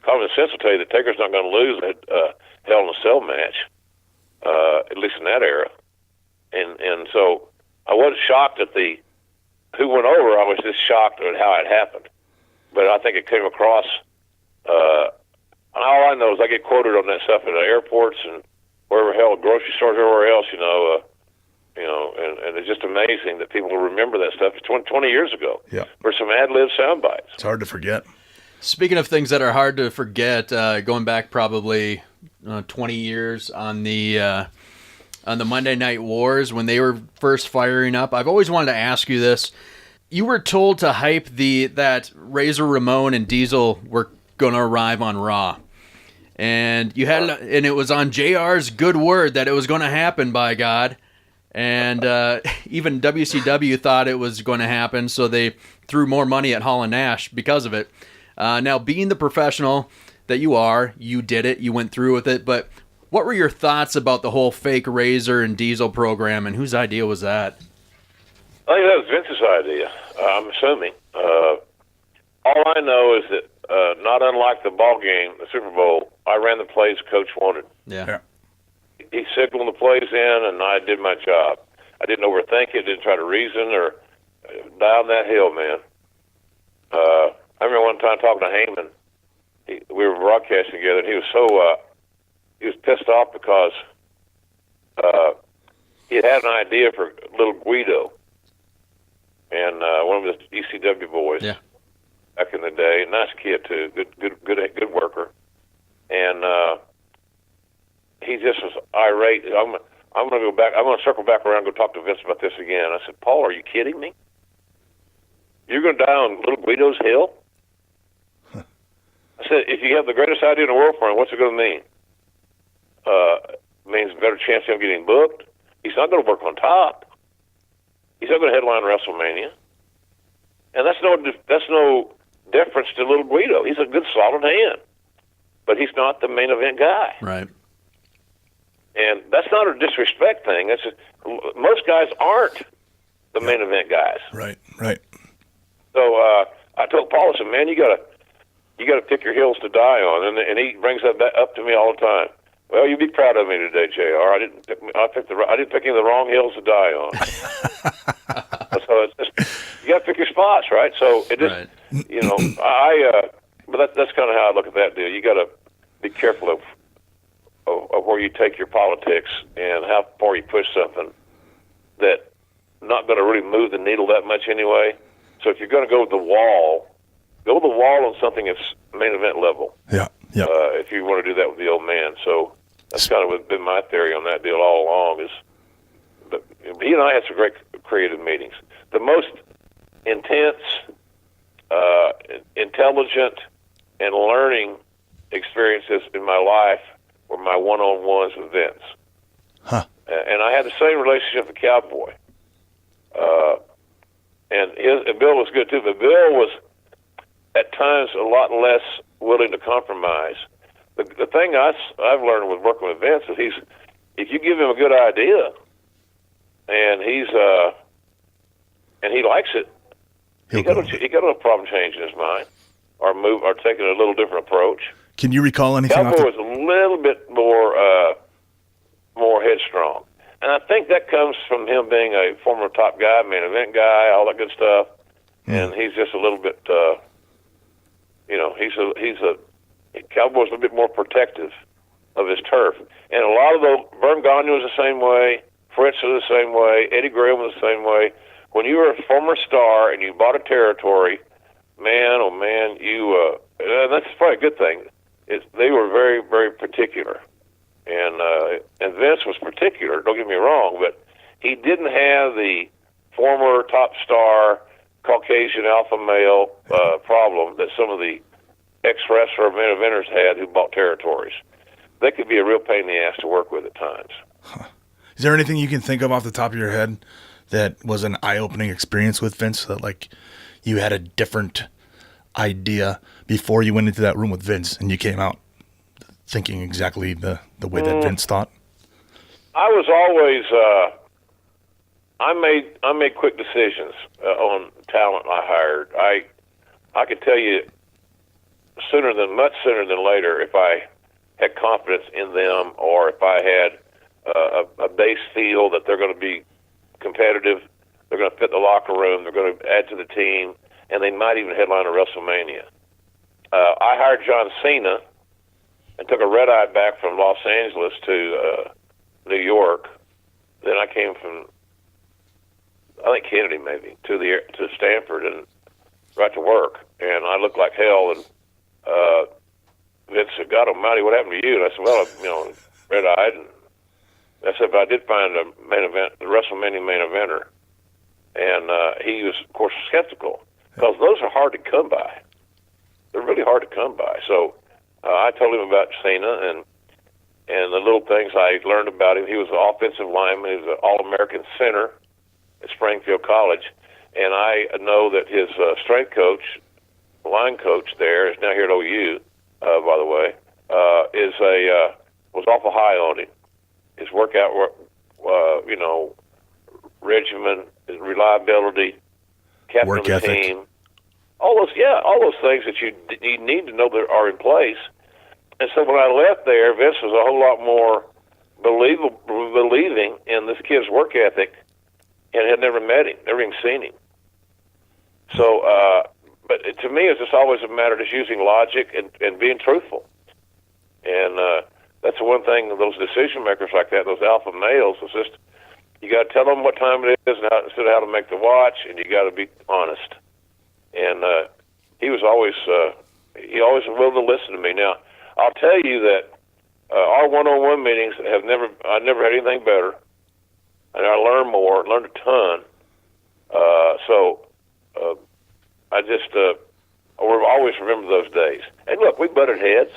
Common sense will tell you that Taker's not going to lose a Hell in a Cell match, at least in that era. And so I wasn't shocked at who went over. I was just shocked at how it happened. But I think it came across. All I know is I get quoted on that stuff at the airports and wherever, hell, grocery stores, everywhere else. And it's just amazing that people remember that stuff 20 years ago. Yeah. For some ad-lib sound bites. It's hard to forget. Speaking of things that are hard to forget, going back probably 20 years on the Monday Night Wars when they were first firing up, I've always wanted to ask you this. You were told to hype that Razor Ramon and Diesel were going to arrive on Raw. And and it was on JR's good word that it was going to happen, by God. And even WCW thought it was going to happen, so they threw more money at Hall and Nash because of it. Now, being the professional that you are, you did it, you went through with it, but what were your thoughts about the whole fake Razor and Diesel program, and whose idea was that? I think that was Vince's idea, I'm assuming. All I know is that, not unlike the ball game, the Super Bowl, I ran the plays Coach wanted. Yeah. He signaled the plays in, and I did my job. I didn't overthink it, didn't try to reason or down that hill, man. I remember one time talking to Heyman. We were broadcasting together, and he was he was pissed off because he had an idea for little Guido, and one of the ECW boys back in the day. Nice kid too, good worker, and he just was irate. I'm going to go back. I'm going to circle back around and go talk to Vince about this again. I said, Paul, are you kidding me? You're going to die on little Guido's hill? I said, if you have the greatest idea in the world for him, what's it going to mean? Means a better chance of him getting booked. He's not going to work on top. He's not going to headline WrestleMania. And that's no deference to little Guido. He's a good, solid hand. But he's not the main event guy. Right. And that's not a disrespect thing. That's most guys aren't the main event guys. Right. So I told Paul, I said, man, you gotta pick your hills to die on, and he brings that up to me all the time. Well, you be proud of me today, JR. I didn't pick any of the wrong hills to die on. So it's just, you got to pick your spots, right? So it just, right. But that's kind of how I look at that deal. You got to be careful of where you take your politics and how far you push something that not going to really move the needle that much anyway. So if you're going to go with the wall on something that's main event level. Yeah. If you want to do that with the old man. So that's kind of been my theory on that deal all along. But he and I had some great creative meetings. The most intense, intelligent, and learning experiences in my life were my one-on-ones with Vince. Huh. And I had the same relationship with Cowboy. And Bill was good too, but Bill was at times a lot less willing to compromise. The thing I've learned with working with Vince is if you give him a good idea and he likes it, he got no problem changing his mind or taking a little different approach. Can you recall anything? Cowboy was a little bit more headstrong. And I think that comes from him being a former top guy, main event guy, all that good stuff. And he's just a little bit, Cowboy's a little bit more protective of his turf. And a lot of Vern Gagne was the same way, Fritz was the same way, Eddie Graham was the same way. When you were a former star and you bought a territory, man, oh man, and that's probably a good thing. They were very, very particular. And Vince was particular, don't get me wrong, but he didn't have the former top star Caucasian alpha male problem that some of the ex-wrestler main eventers had who bought territories. They could be a real pain in the ass to work with at times. Huh. Is there anything you can think of off the top of your head that was an eye-opening experience with Vince, that like you had a different idea before you went into that room with Vince and you came out thinking exactly the way that Vince thought? I was always I made quick decisions on talent I hired. I could tell you much sooner than later if I had confidence in them or if I had a base feel that they're going to be competitive, they're going to fit the locker room, they're going to add to the team, and they might even headline a WrestleMania. I hired John Cena and took a red-eye back from Los Angeles to New York. Then I came from I think Kennedy maybe, to Stanford and right to work. And I looked like hell. And Vince said, "God Almighty, what happened to you?" And I said, "Well, red-eyed." And I said, "But I did find the main event, the WrestleMania main eventer." And he was, of course, skeptical because those are hard to come by. They're really hard to come by. So I told him about Cena and the little things I learned about him. He was an offensive lineman. He was an All-American center at Springfield College. And I know that his strength coach, line coach there, is now here at OU, by the way, was awful high on him. His workout, regimen, his reliability, captain work of the ethic. team, all those things that you need to know that are in place. And so when I left there, Vince was a whole lot more believing in this kid's work ethic, and had never met him, never even seen him. So, but to me, it's just always a matter of just using logic and being truthful. And that's the one thing, those decision makers like that, those alpha males, is just, you got to tell them what time it is and instead of how to make the watch, and you got to be honest. And he was always willing to listen to me. Now, I'll tell you that our one-on-one meetings I never had anything better, and I learned a ton. I just will always remember those days. And look, we butted heads.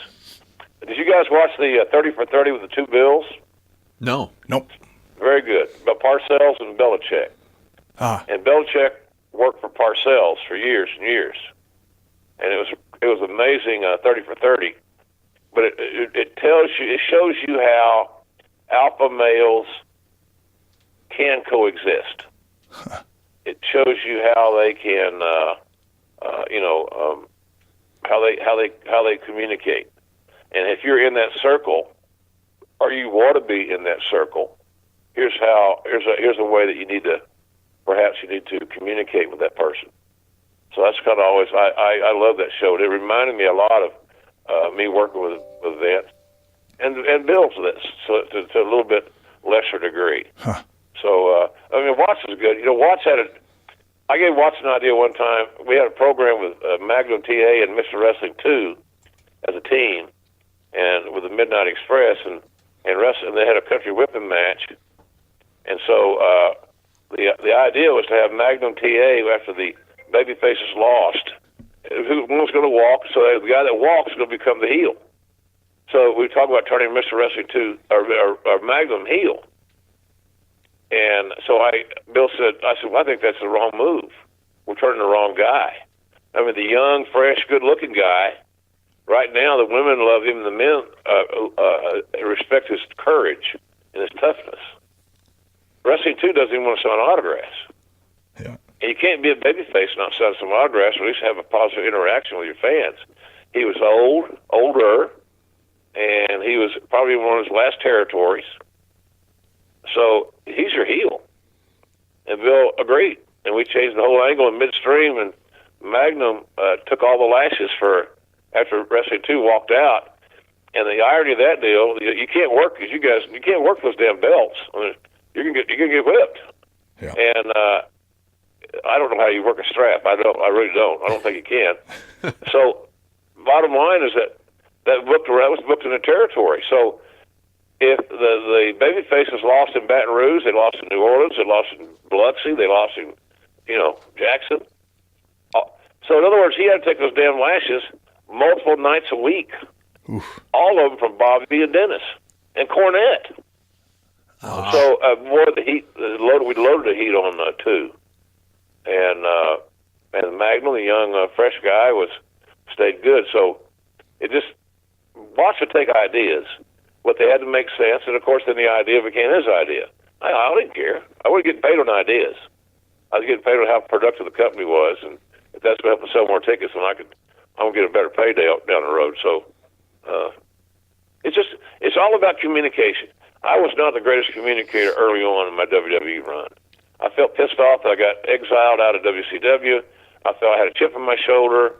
Did you guys watch the 30 for 30 with the two Bills? No. Nope. Very good. About Parcells and Belichick. And Belichick worked for Parcells for years and years. And it was amazing 30 for 30. But it shows you how alpha males can coexist. It shows you how they can, how they communicate. And if you're in that circle, or you want to be in that circle, here's a way that you need to communicate with that person. So that's kind of always, I love that show. It reminded me a lot of me working with Vince and Bill to a little bit lesser degree. Huh. So, Watts is good. Watts I gave Watts an idea one time. We had a program with Magnum TA and Mr. Wrestling 2 as a team, and with the Midnight Express, and they had a country whipping match. And so the idea was to have Magnum TA after the babyfaces lost. Who was going to walk? So the guy that walks is going to become the heel. So we talk about turning Mr. Wrestling 2 or Magnum heel. And so Bill said, well, I think that's the wrong move. We're turning the wrong guy. I mean, the young, fresh, good-looking guy. Right now, the women love him. The men respect his courage and his toughness. Wrestling 2 doesn't even want to sign autographs. Yeah. And you can't be a babyface and not sign some autographs, or at least have a positive interaction with your fans. He was older, and he was probably in one of his last territories. So he's your heel. And Bill agreed. And we changed the whole angle in midstream, and Magnum took all the lashes after Wrestling 2 walked out. And the irony of that deal, you can't work because you can't work those damn belts. I mean, you're gonna get whipped. Yeah. And I don't know how you work a strap. I really don't. I don't think you can. So bottom line is that was booked in the territory. So if the baby faces lost in Baton Rouge, they lost in New Orleans, they lost in Biloxi, they lost in Jackson. So in other words, he had to take those damn lashes multiple nights a week. Oof. All of them from Bobby and Dennis and Cornette. So we loaded the heat on too, and Magnum, the young fresh guy, stayed good. So it just Watts would take ideas, but they had to make sense, and of course then the idea became his idea. I didn't care. I wasn't getting paid on ideas. I was getting paid on how productive the company was, and if that's going to help us sell more tickets, then I'm going to get a better payday down the road. So it's all about communication. I was not the greatest communicator early on in my WWE run. I felt pissed off that I got exiled out of WCW. I felt I had a chip on my shoulder.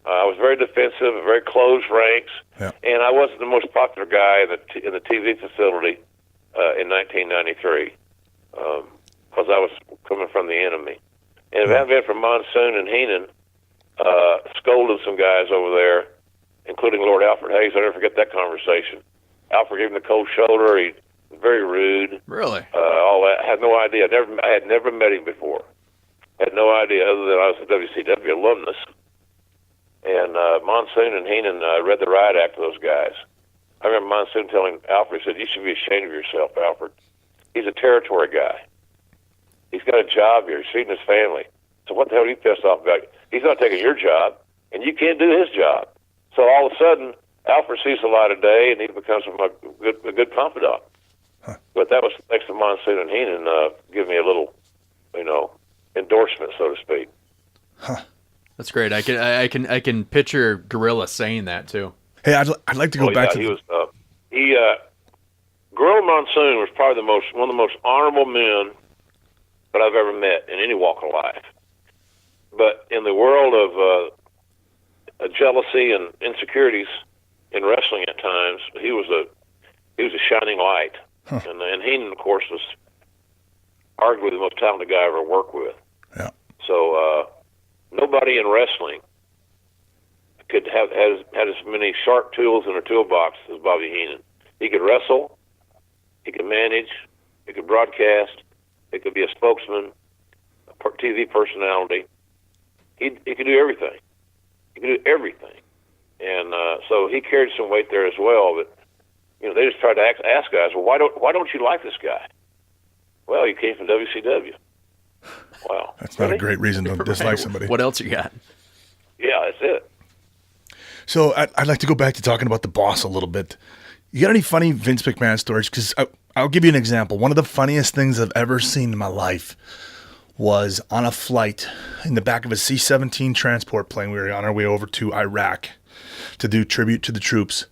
I was very defensive, very closed ranks, and I wasn't the most popular guy in the TV facility in 1993. because I was coming from the enemy. And if it hadn't been for Monsoon and Heenan scolding some guys over there, including Lord Alfred Hayes, I'll never forget that conversation. Alfred gave him the cold shoulder. He was very rude. Really? All that. I had no idea. I had never met him before. Had no idea other than I was a WCW alumnus. And Monsoon and Heenan read the riot act to those guys. I remember Monsoon telling Alfred, he said, "You should be ashamed of yourself, Alfred. He's a territory guy. He's got a job here. He's feeding his family. So what the hell are you pissed off about? He's not taking your job, and you can't do his job." So all of a sudden, Alfred sees the light of day, and he becomes a good confidant. Huh. But that was thanks to Monsoon and Heenan giving me a little, endorsement, so to speak. Huh. That's great. I can picture Gorilla saying that too. Hey, I'd like to go back to Gorilla Monsoon was probably one of the most honorable men that I've ever met in any walk of life. But in the world of jealousy and insecurities in wrestling at times, he was a shining light. Huh. And Heenan, of course, was arguably the most talented guy I ever worked with. Yeah. So nobody in wrestling could had as many sharp tools in her toolbox as Bobby Heenan. He could wrestle, he could manage, he could broadcast, he could be a spokesman, a TV personality. He could do everything. He could do everything. And so he carried some weight there as well. But they just tried to ask guys, well, why don't you like this guy? Well, he came from WCW. Wow, that's not a great reason to dislike somebody. What else you got? Yeah, that's it. So I'd like to go back to talking about the boss a little bit. You got any funny Vince McMahon stories? Because I'll give you an example. One of the funniest things I've ever seen in my life was on a flight in the back of a C-17 transport plane. We were on our way over to Iraq to do tribute to the troops.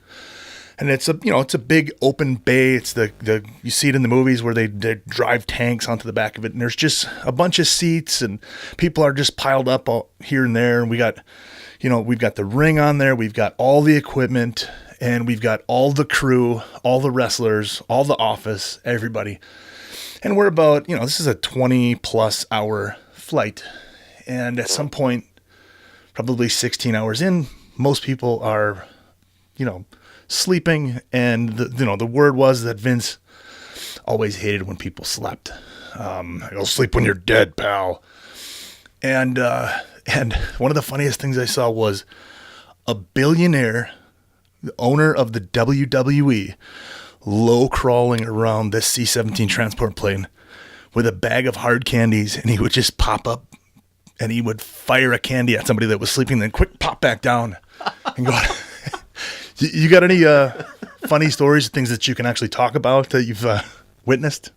And it's a big open bay. It's you see it in the movies where they drive tanks onto the back of it, and there's just a bunch of seats, and people are just piled up all here and there. And we've got the ring on there, we've got all the equipment, and we've got all the crew, all the wrestlers, all the office, everybody. And we're about, this is a 20+ hour flight, and at some point, probably 16 hours in, most people are, sleeping, and the word was that Vince always hated when people slept. You'll sleep when you're dead, pal. And one of the funniest things I saw was a billionaire, the owner of the WWE, low crawling around this C-17 transport plane with a bag of hard candies, and he would just pop up and he would fire a candy at somebody that was sleeping, then quick pop back down and go. You got any funny stories, things that you can actually talk about that you've witnessed?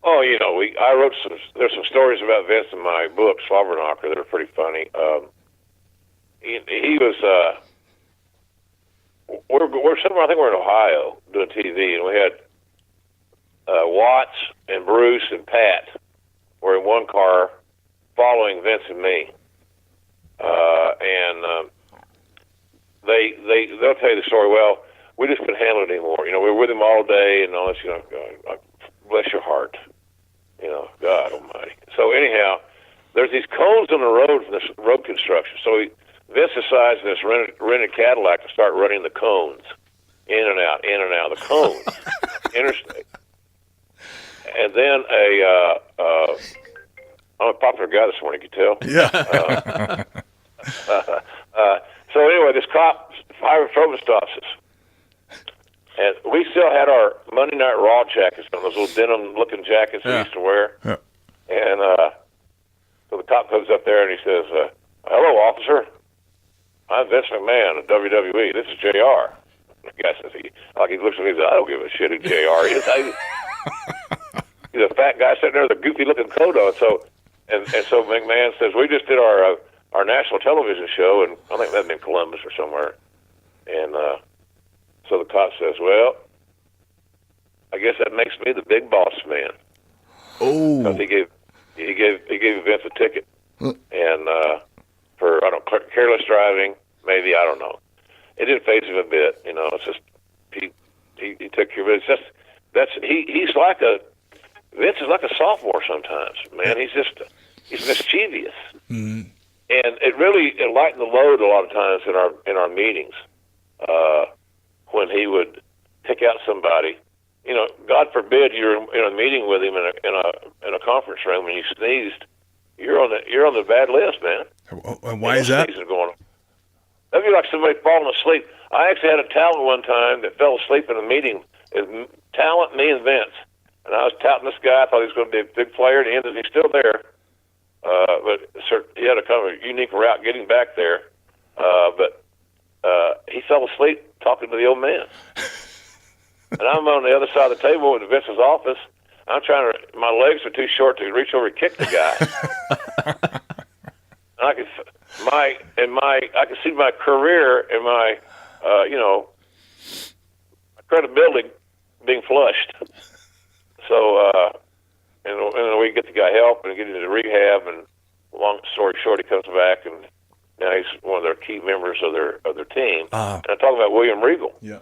Oh, I wrote there's some stories about Vince in my book, Slobberknocker, that are pretty funny. He was, we're somewhere, I think we're in Ohio doing TV, and we had Watts and Bruce and Pat were in one car following Vince and me. They'll tell you the story. Well, we just couldn't handle it anymore. We were with him all day and all this. Bless your heart. God Almighty. So anyhow, there's these cones on the road from this road construction. So Vince decides in this rented Cadillac to start running the cones in and out of the cones, interstate. And then I'm a popular guy this morning, you can tell. Yeah. So anyway, this cop, Hiram Froman, stops us. And we still had our Monday Night Raw jackets on, those little denim-looking jackets we used to wear. Yeah. And so the cop comes up there and he says, "Hello, officer. I'm Vince McMahon of WWE. This is JR." The guy says, he looks at me and says, "I don't give a shit who JR is." He's a fat guy sitting there with a goofy-looking coat on. So McMahon says, "We just did our national television show, and I think that'd been Columbus or somewhere." And so the cop says, "Well, I guess that makes me the big boss man." Oh, because he gave Vince a ticket, and for careless driving, maybe, I don't know. It didn't faze him a bit, It's just he took care of it. It's just Vince is like a sometimes. Man, he's mischievous, and it really lightened the load a lot of times in our meetings when he would pick out somebody. You know, God forbid you're in a meeting with him in a conference room and you sneezed. You're on the bad list, man. Why is that? That'd be like somebody falling asleep. I actually had a talent one time that fell asleep in a meeting. It was talent, me and Vince. And I was touting this guy. I thought he was going to be a big player. And he's still there. But he had a kind of a unique route getting back there. But he fell asleep talking to the old man. And I'm on the other side of the table in Vince's office. I'm trying to. My legs are too short to reach over and kick the guy. And I could see my career and my credibility being flushed. So and we get the guy help and get into rehab. And long story short, he comes back and now he's one of their key members of their team. And I'm talking about William Regal. Yeah.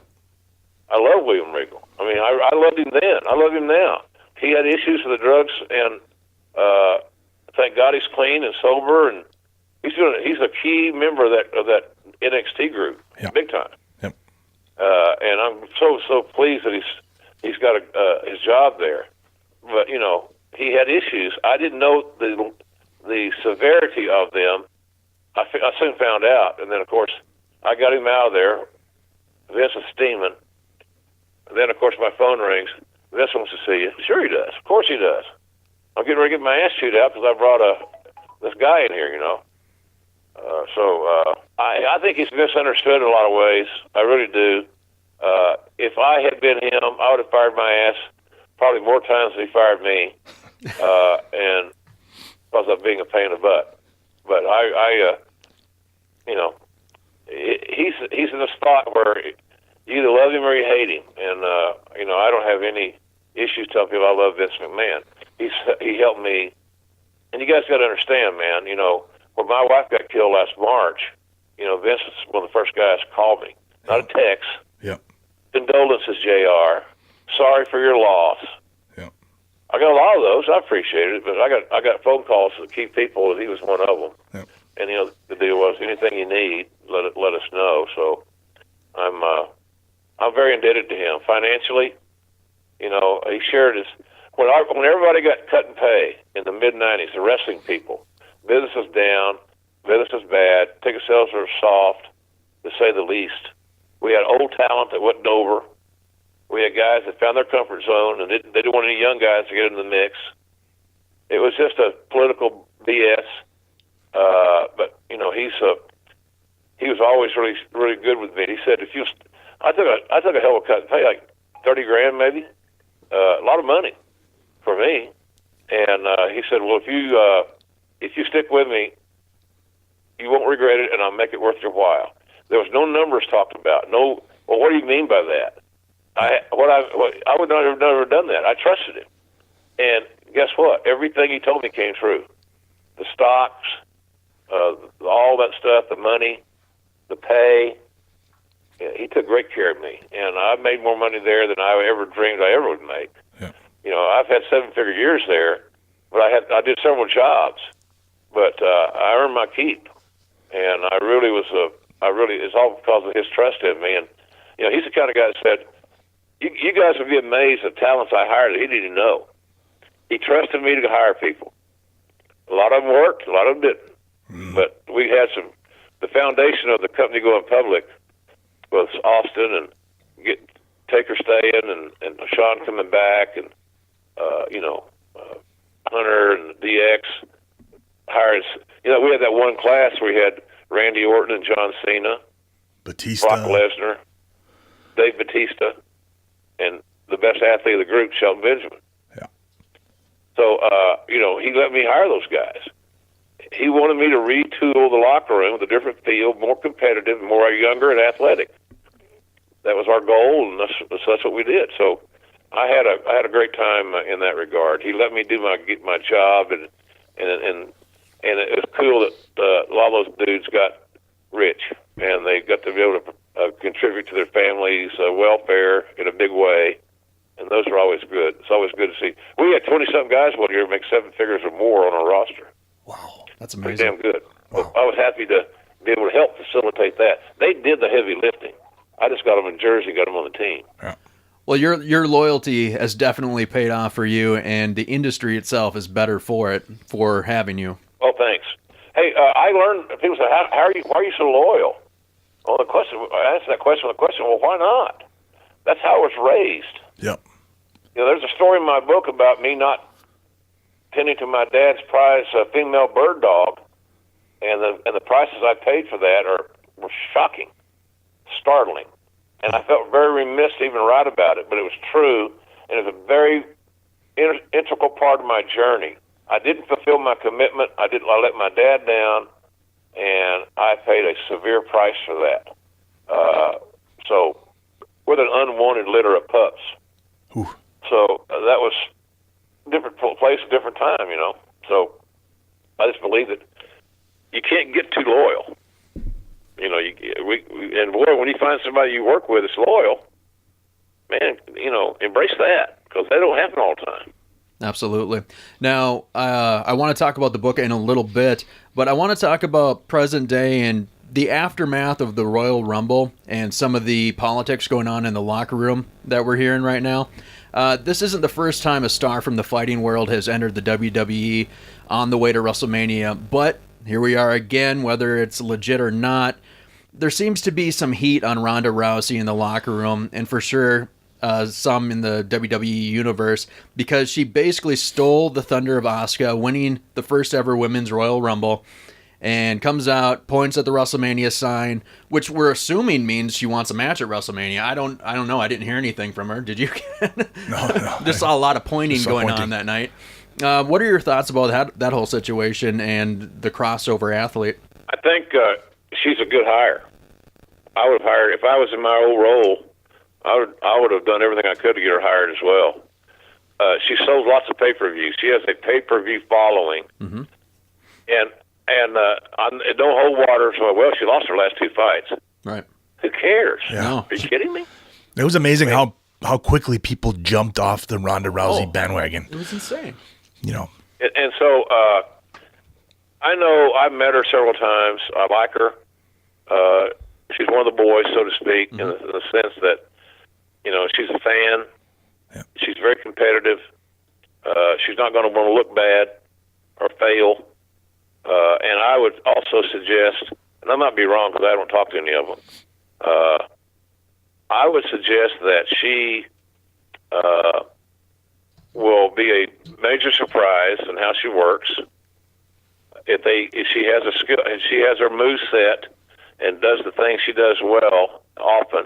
I love William Regal. I mean, I loved him then. I love him now. He had issues with the drugs, and thank God he's clean and sober, and he's a key member of that NXT group, big time. Yep. And I'm so pleased that he's got his job there. But you know, he had issues. I didn't know the severity of them. I soon found out, and then of course I got him out of there. Vince is steaming. And then, of course, my phone rings. Vince wants to see you. Sure he does. Of course he does. I'm getting ready to get my ass chewed out because I brought this guy in here, you know. I think he's misunderstood in a lot of ways. I really do. If I had been him, I would have fired my ass probably more times than he fired me, and because of being a pain in the butt. But he's in a spot where you either love him or you hate him, and I don't have any issues telling people I love Vince McMahon. He helped me, and you guys got to understand, man. You know, when my wife got killed last March, you know, Vince was one of the first guys to call me, not a text. Yep. Condolences, JR. Sorry for your loss. Yep. I got a lot of those. I appreciate it, but I got phone calls to key people, and he was one of them. Yep. And you know, the deal was anything you need, let us know. So I'm very indebted to him financially. You know, he shared his when everybody got cut in pay in the mid-'90s. The wrestling people, business was down, business was bad, ticket sales were soft, to say the least. We had old talent that wasn't over. We had guys that found their comfort zone, and they didn't want any young guys to get in the mix. It was just a political BS. But you know, he was always really, really good with me. He said, I took a hell of a cut and pay, like $30,000 maybe, a lot of money for me. And he said, well, if you stick with me, you won't regret it, and I'll make it worth your while. There was no numbers talked about. No. Well, what do you mean by that? I would not have never done that. I trusted him, and guess what? Everything he told me came true. The stocks, all that stuff, the money, the pay. Yeah, he took great care of me, and I made more money there than I ever dreamed I ever would make. Yeah. You know, I've had 7-figure years there, but I did several jobs, but I earned my keep, and it's all because of his trust in me. And you know, he's the kind of guy that said, "You guys would be amazed at talents I hired that he didn't know." He trusted me to hire people. A lot of them worked, a lot of them didn't. But we had the foundation of the company going public was Austin and Taker staying and Sean coming back and Hunter and DX hires. You know, we had that one class where we had Randy Orton and John Cena, Batista, Brock Lesnar, Dave Batista, and the best athlete of the group, Shelton Benjamin. Yeah. So, he let me hire those guys. He wanted me to retool the locker room with a different feel, more competitive, more younger and athletic. That was our goal, and that's what we did. So I had a great time in that regard. He let me do my job, and it was cool that a lot of those dudes got rich, and they got to be able to contribute to their families' welfare in a big way. and those are always good. It's always good to see. We had 20-something guys one year make 7 figures or more on our roster. Wow, that's Pretty amazing. damn good. Wow. I was happy to be able to help facilitate that. They did the heavy lifting. I just got them in Jersey, got them on the team. Yeah. Well, your loyalty has definitely paid off for you, and the industry itself is better for it, for having you. Oh, thanks. Hey, I learned, people say, why are you so loyal? Well, I asked that question with the question, well, why not? That's how I was raised. Yep. There's a story in my book about me not tending to my dad's prize female bird dog, and the prices I paid for that were shocking, startling. And I felt very remiss to even write about it, but it was true, and it was a very integral part of my journey. I didn't fulfill my commitment. I let my dad down, and I paid a severe price for that. So, with an unwanted litter of pups. Ooh. So that was different place, different time, So I just believe that you can't get too loyal. And boy, when you find somebody you work with that's loyal, man, embrace that, because they don't happen all the time. Absolutely. Now, I want to talk about the book in a little bit, but I want to talk about present day and the aftermath of the Royal Rumble and some of the politics going on in the locker room that we're hearing right now. This isn't the first time a star from the fighting world has entered the WWE on the way to WrestleMania, but here we are again, whether it's legit or not. There seems to be some heat on Ronda Rousey in the locker room, and for sure some in the WWE universe, because she basically stole the thunder of Asuka, winning the first ever Women's Royal Rumble, and comes out, points at the WrestleMania sign, which we're assuming means she wants a match at WrestleMania. I don't know. I didn't hear anything from her. Did you? No. Just saw a lot of pointing going on that night. What are your thoughts about that whole situation and the crossover athlete? I think she's a good hire. I would have hired, if I was in my old role, I would have done everything I could to get her hired as well. She sold lots of pay-per-views. She has a pay-per-view following. Mm-hmm. And it don't hold water. So, well, she lost her last 2 fights. Right. Who cares? Yeah. No. Are you kidding me? It was amazing how quickly people jumped off the Ronda Rousey bandwagon. It was insane. And so I know I've met her several times. I like her. She's one of the boys, so to speak, in the sense that, she's a fan. Yeah. She's very competitive. She's not going to want to look bad or fail. And I would also suggest, and I might be wrong because I don't talk to any of them, I would suggest that she will be a major surprise in how she works. If she has a skill and she has her move set and does the things she does well often,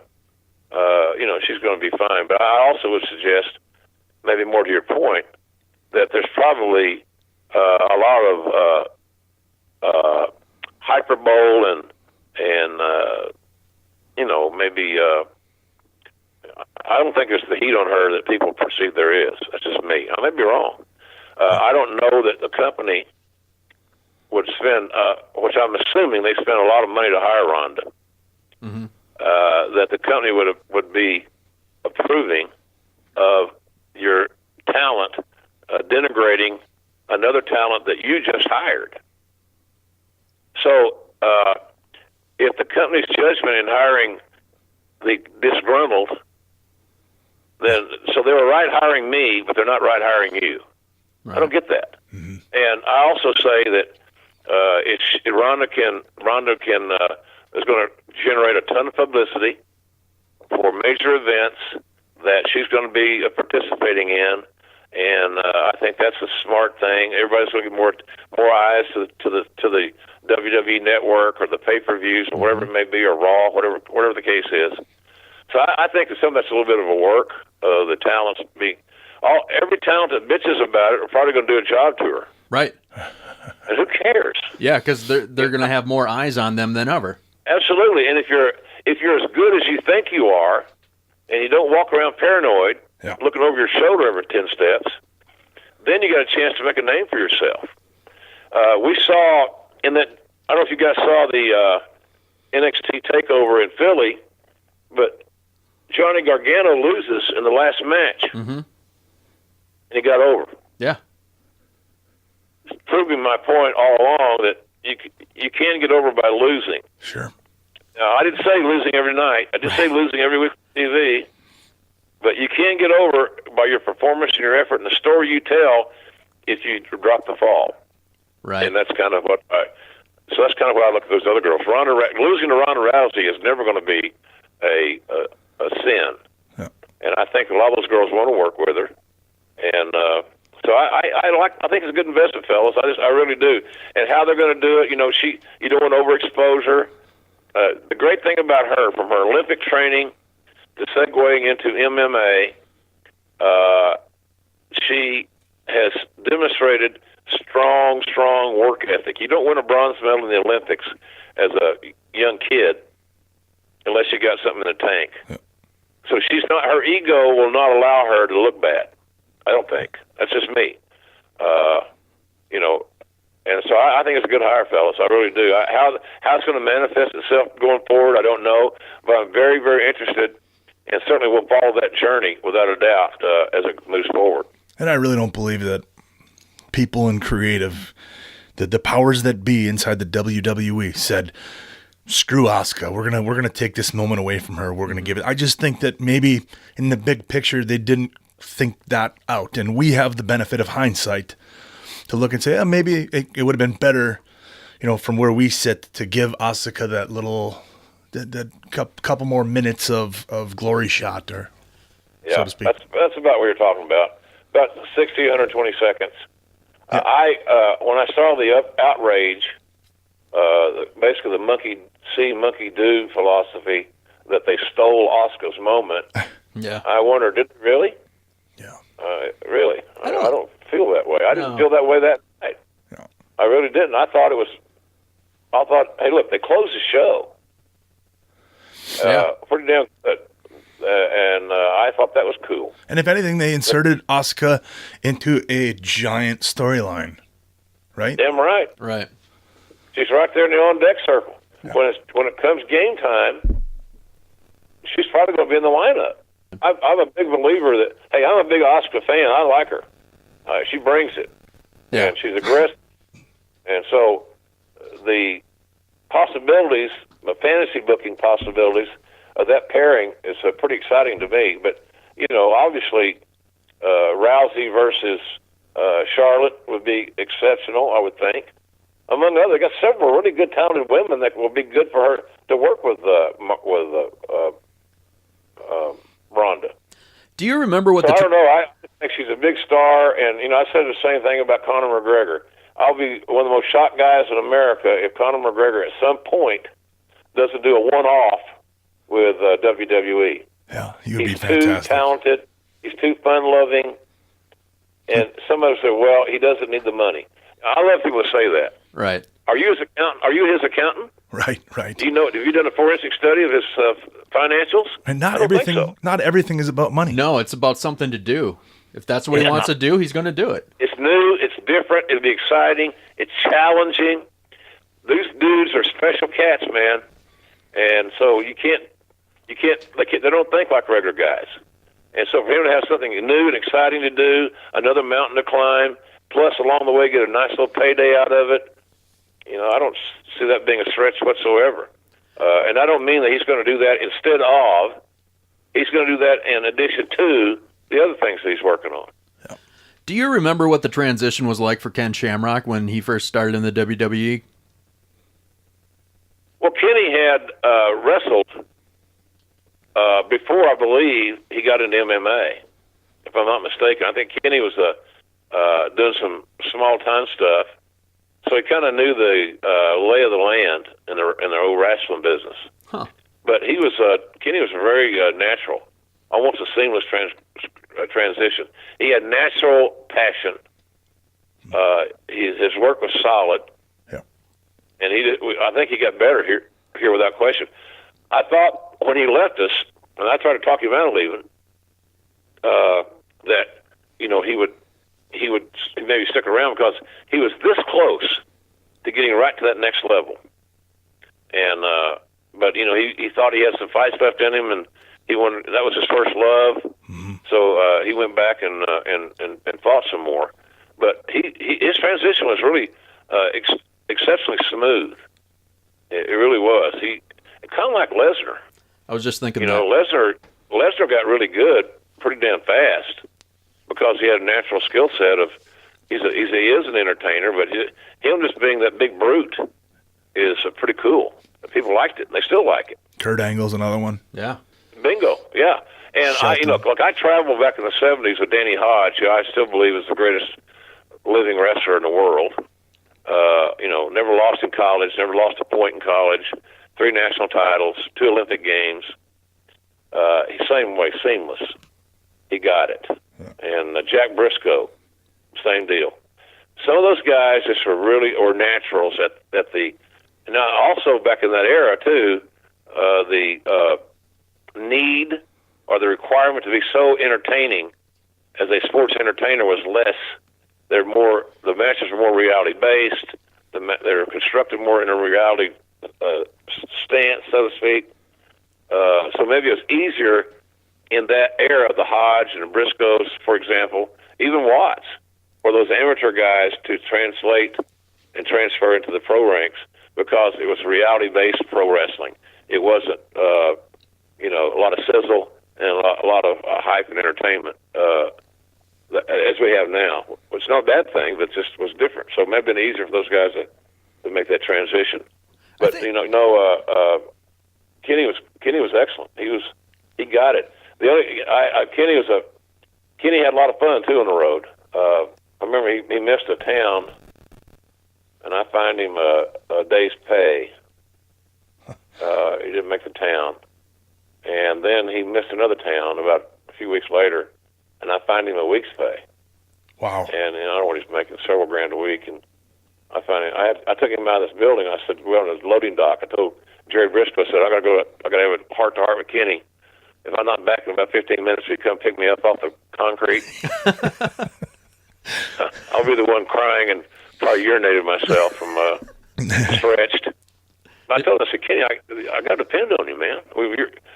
she's going to be fine. But I also would suggest, maybe more to your point, that there's probably a lot of hyperbole and maybe I don't think there's the heat on her that people perceive there is. That's just me. I may be wrong. I don't know that the company would spend, which I'm assuming they spend a lot of money to hire Ronda. Mm-hmm. That the company would be approving of your talent, denigrating another talent that you just hired. So, if the company's judgment in hiring the disgruntled, then so they were right hiring me, but they're not right hiring you. Right. I don't get that. Mm-hmm. And I also say that Ronda is going to generate a ton of publicity for major events that she's going to be participating in, and I think that's a smart thing. Everybody's going to get more eyes to the WWE network or the pay-per-views or whatever it may be, or Raw, whatever the case is. So I think that some of that's a little bit of a work. The talents every talent that bitches about it are probably going to do a job to her. Right. And who cares? Yeah, because they're going to have more eyes on them than ever. Absolutely. And if you're as good as you think you are, and you don't walk around paranoid, looking over your shoulder every 10 steps, then you got a chance to make a name for yourself. We saw in that, I don't know if you guys saw the NXT takeover in Philly, but Johnny Gargano loses in the last match, and he got over. Yeah. Proving my point all along that you can get over by losing. Sure. Now, I didn't say losing every night. I didn't say losing every week on TV. But you can get over by your performance and your effort and the story you tell if you drop the fall. Right. And that's kind of what so that's kind of what I look at those other girls. Losing to Ronda Rousey is never going to be a sin. Yeah. And I think a lot of those girls want to work with her. And so I think it's a good investment, fellas. I really do. And how they're going to do it, you don't want to overexpose her. The great thing about her, from her Olympic training to segueing into MMA, she has demonstrated strong work ethic. You don't win a bronze medal in the Olympics as a young kid unless you got something in the tank. Yeah. So her ego will not allow her to look bad. I don't think. That's just me. And so I think it's a good hire, fellas. I really do. How it's going to manifest itself going forward, I don't know. But I'm very, very interested, and certainly we'll follow that journey without a doubt as it moves forward. And I really don't believe that people in creative, the powers that be inside the WWE said, screw Asuka. We're gonna take this moment away from her. We're gonna give it. I just think that maybe in the big picture they didn't think that out, and we have the benefit of hindsight to look and say, maybe it would have been better, from where we sit, to give Asuka that little, that couple more minutes of glory shot, or so to speak. That's about what you're talking about. About 60, 120 seconds. Yeah. When I saw the outrage, basically the monkey see, monkey do philosophy that they stole Asuka's moment. Yeah. I wonder, did they really? Yeah. Really? I don't feel that way. I didn't feel that way that night. No. I really didn't. I thought, hey, look, they closed the show. Pretty damn good. And I thought that was cool. And if anything, they inserted Asuka into a giant storyline, right? Damn right. Right. She's right there in the on-deck circle. Yeah. When it comes game time, she's probably going to be in the lineup. I'm a big believer that, hey, I'm a big Asuka fan. I like her. She brings it. Yeah. And she's aggressive. And so the possibilities, the fantasy booking possibilities of that pairing is pretty exciting to me. But, obviously, Rousey versus Charlotte would be exceptional, I would think. Among others, got several really good, talented women that will be good for her to work with Ronda. Do you remember what I don't know. I think she's a big star, and I said the same thing about Conor McGregor. I'll be one of the most shocked guys in America if Conor McGregor at some point doesn't do a one-off with WWE. Yeah, you'd be fantastic. He's too talented. He's too fun-loving. And somebody say, well, he doesn't need the money. I love people to say that. Right. Are you his accountant? Are you his accountant? Right. Do you know? Have you done a forensic study of his financials? And I don't think so. Not everything is about money. No, it's about something to do. If that's what he wants to do, he's going to do it. It's new. It's different. It'll be exciting. It's challenging. These dudes are special cats, man. And so you can't. They don't think like regular guys. And so for him to have something new and exciting to do, another mountain to climb, plus along the way get a nice little payday out of it, I don't see that being a stretch whatsoever. And I don't mean that he's going to do that instead of. He's going to do that in addition to the other things that he's working on. Yeah. Do you remember what the transition was like for Ken Shamrock when he first started in the WWE? Well, Kenny had wrestled before, I believe, he got into MMA, if I'm not mistaken. I think Kenny was doing some small-time stuff, so he kind of knew the lay of the land in the old wrestling business. Huh. But Kenny was very natural, almost a seamless transition. He had natural passion. His work was solid. Yeah. And I think he got better here without question. I thought when he left us, and I tried to talk him out of leaving, that he would maybe stick around because he was this close to getting right to that next level. And but he thought he had some fights left in him, and He won. That was his first love. So he went back and fought some more. But his transition was really exceptionally smooth. It really was. He kind of like Lesnar. I was just thinking. Lesnar got really good pretty damn fast because he had a natural skill set of. He is an entertainer, but him just being that big brute is pretty cool. People liked it, and they still like it. Kurt Angle's another one. Yeah. Bingo. Yeah. And I traveled back in the '70s with Danny Hodge, who I still believe is the greatest living wrestler in the world. Never lost in college, never lost a point in college, 3 national titles, 2 Olympic games. Same way, seamless. He got it. Yeah. And Jack Briscoe, same deal. Some of those guys just were naturals at the. Now, also back in that era too, the need or the requirement to be so entertaining as a sports entertainer was less. The matches were more reality based. They were constructed more in a reality stance, so to speak. So maybe it was easier in that era, the Hodge and the Briscoes, for example, even Watts, or those amateur guys to translate and transfer into the pro ranks because it was reality-based pro wrestling. It wasn't, a lot of sizzle and a lot of hype and entertainment as we have now. It's not a bad thing, but it just was different. So it may have been easier for those guys to make that transition. But Kenny was excellent. He got it. Kenny had a lot of fun too on the road. I remember he missed a town, and I fined him a day's pay. He didn't make the town, and then he missed another town about a few weeks later, and I fined him a week's pay. Wow! And I don't know what he's making, several grand a week, and I fined him. I took him out of this building. I said, we're on the loading dock. I told Jerry Briscoe, I said, I got to have a heart-to-heart with Kenny. If I'm not back in about 15 minutes, will you come pick me up off the concrete? I'll be the one crying and probably urinated myself from stretched. I told him, I said, Kenny, I got to depend on you, man.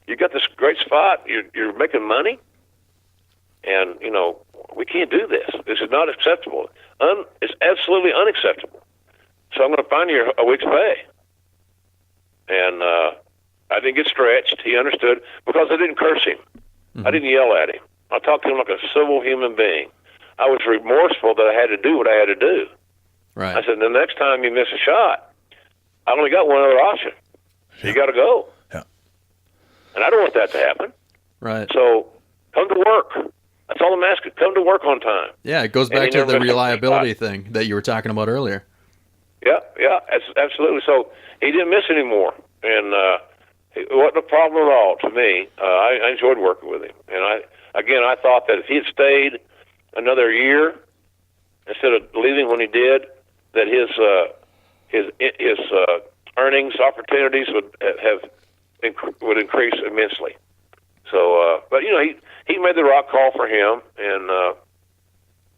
You got this great spot. You're making money, and we can't do this. This is not acceptable. It's absolutely unacceptable. So I'm going to fine you a week's pay. And I didn't get stretched. He understood because I didn't curse him. Mm-hmm. I didn't yell at him. I talked to him like a civil human being. I was remorseful that I had to do what I had to do. Right. I said, the next time you miss a shot, I only got one other option. Yeah. You got to go. Yeah. And I don't want that to happen. Right. So come to work. That's all I'm asking. Come to work on time. Yeah, it goes back to the reliability thing that you were talking about earlier. Yeah, absolutely. So he didn't miss anymore, and it wasn't a problem at all to me. I enjoyed working with him, and I thought that if he had stayed another year instead of leaving when he did, that his earnings opportunities would increase immensely. So, but he made the right call for him, and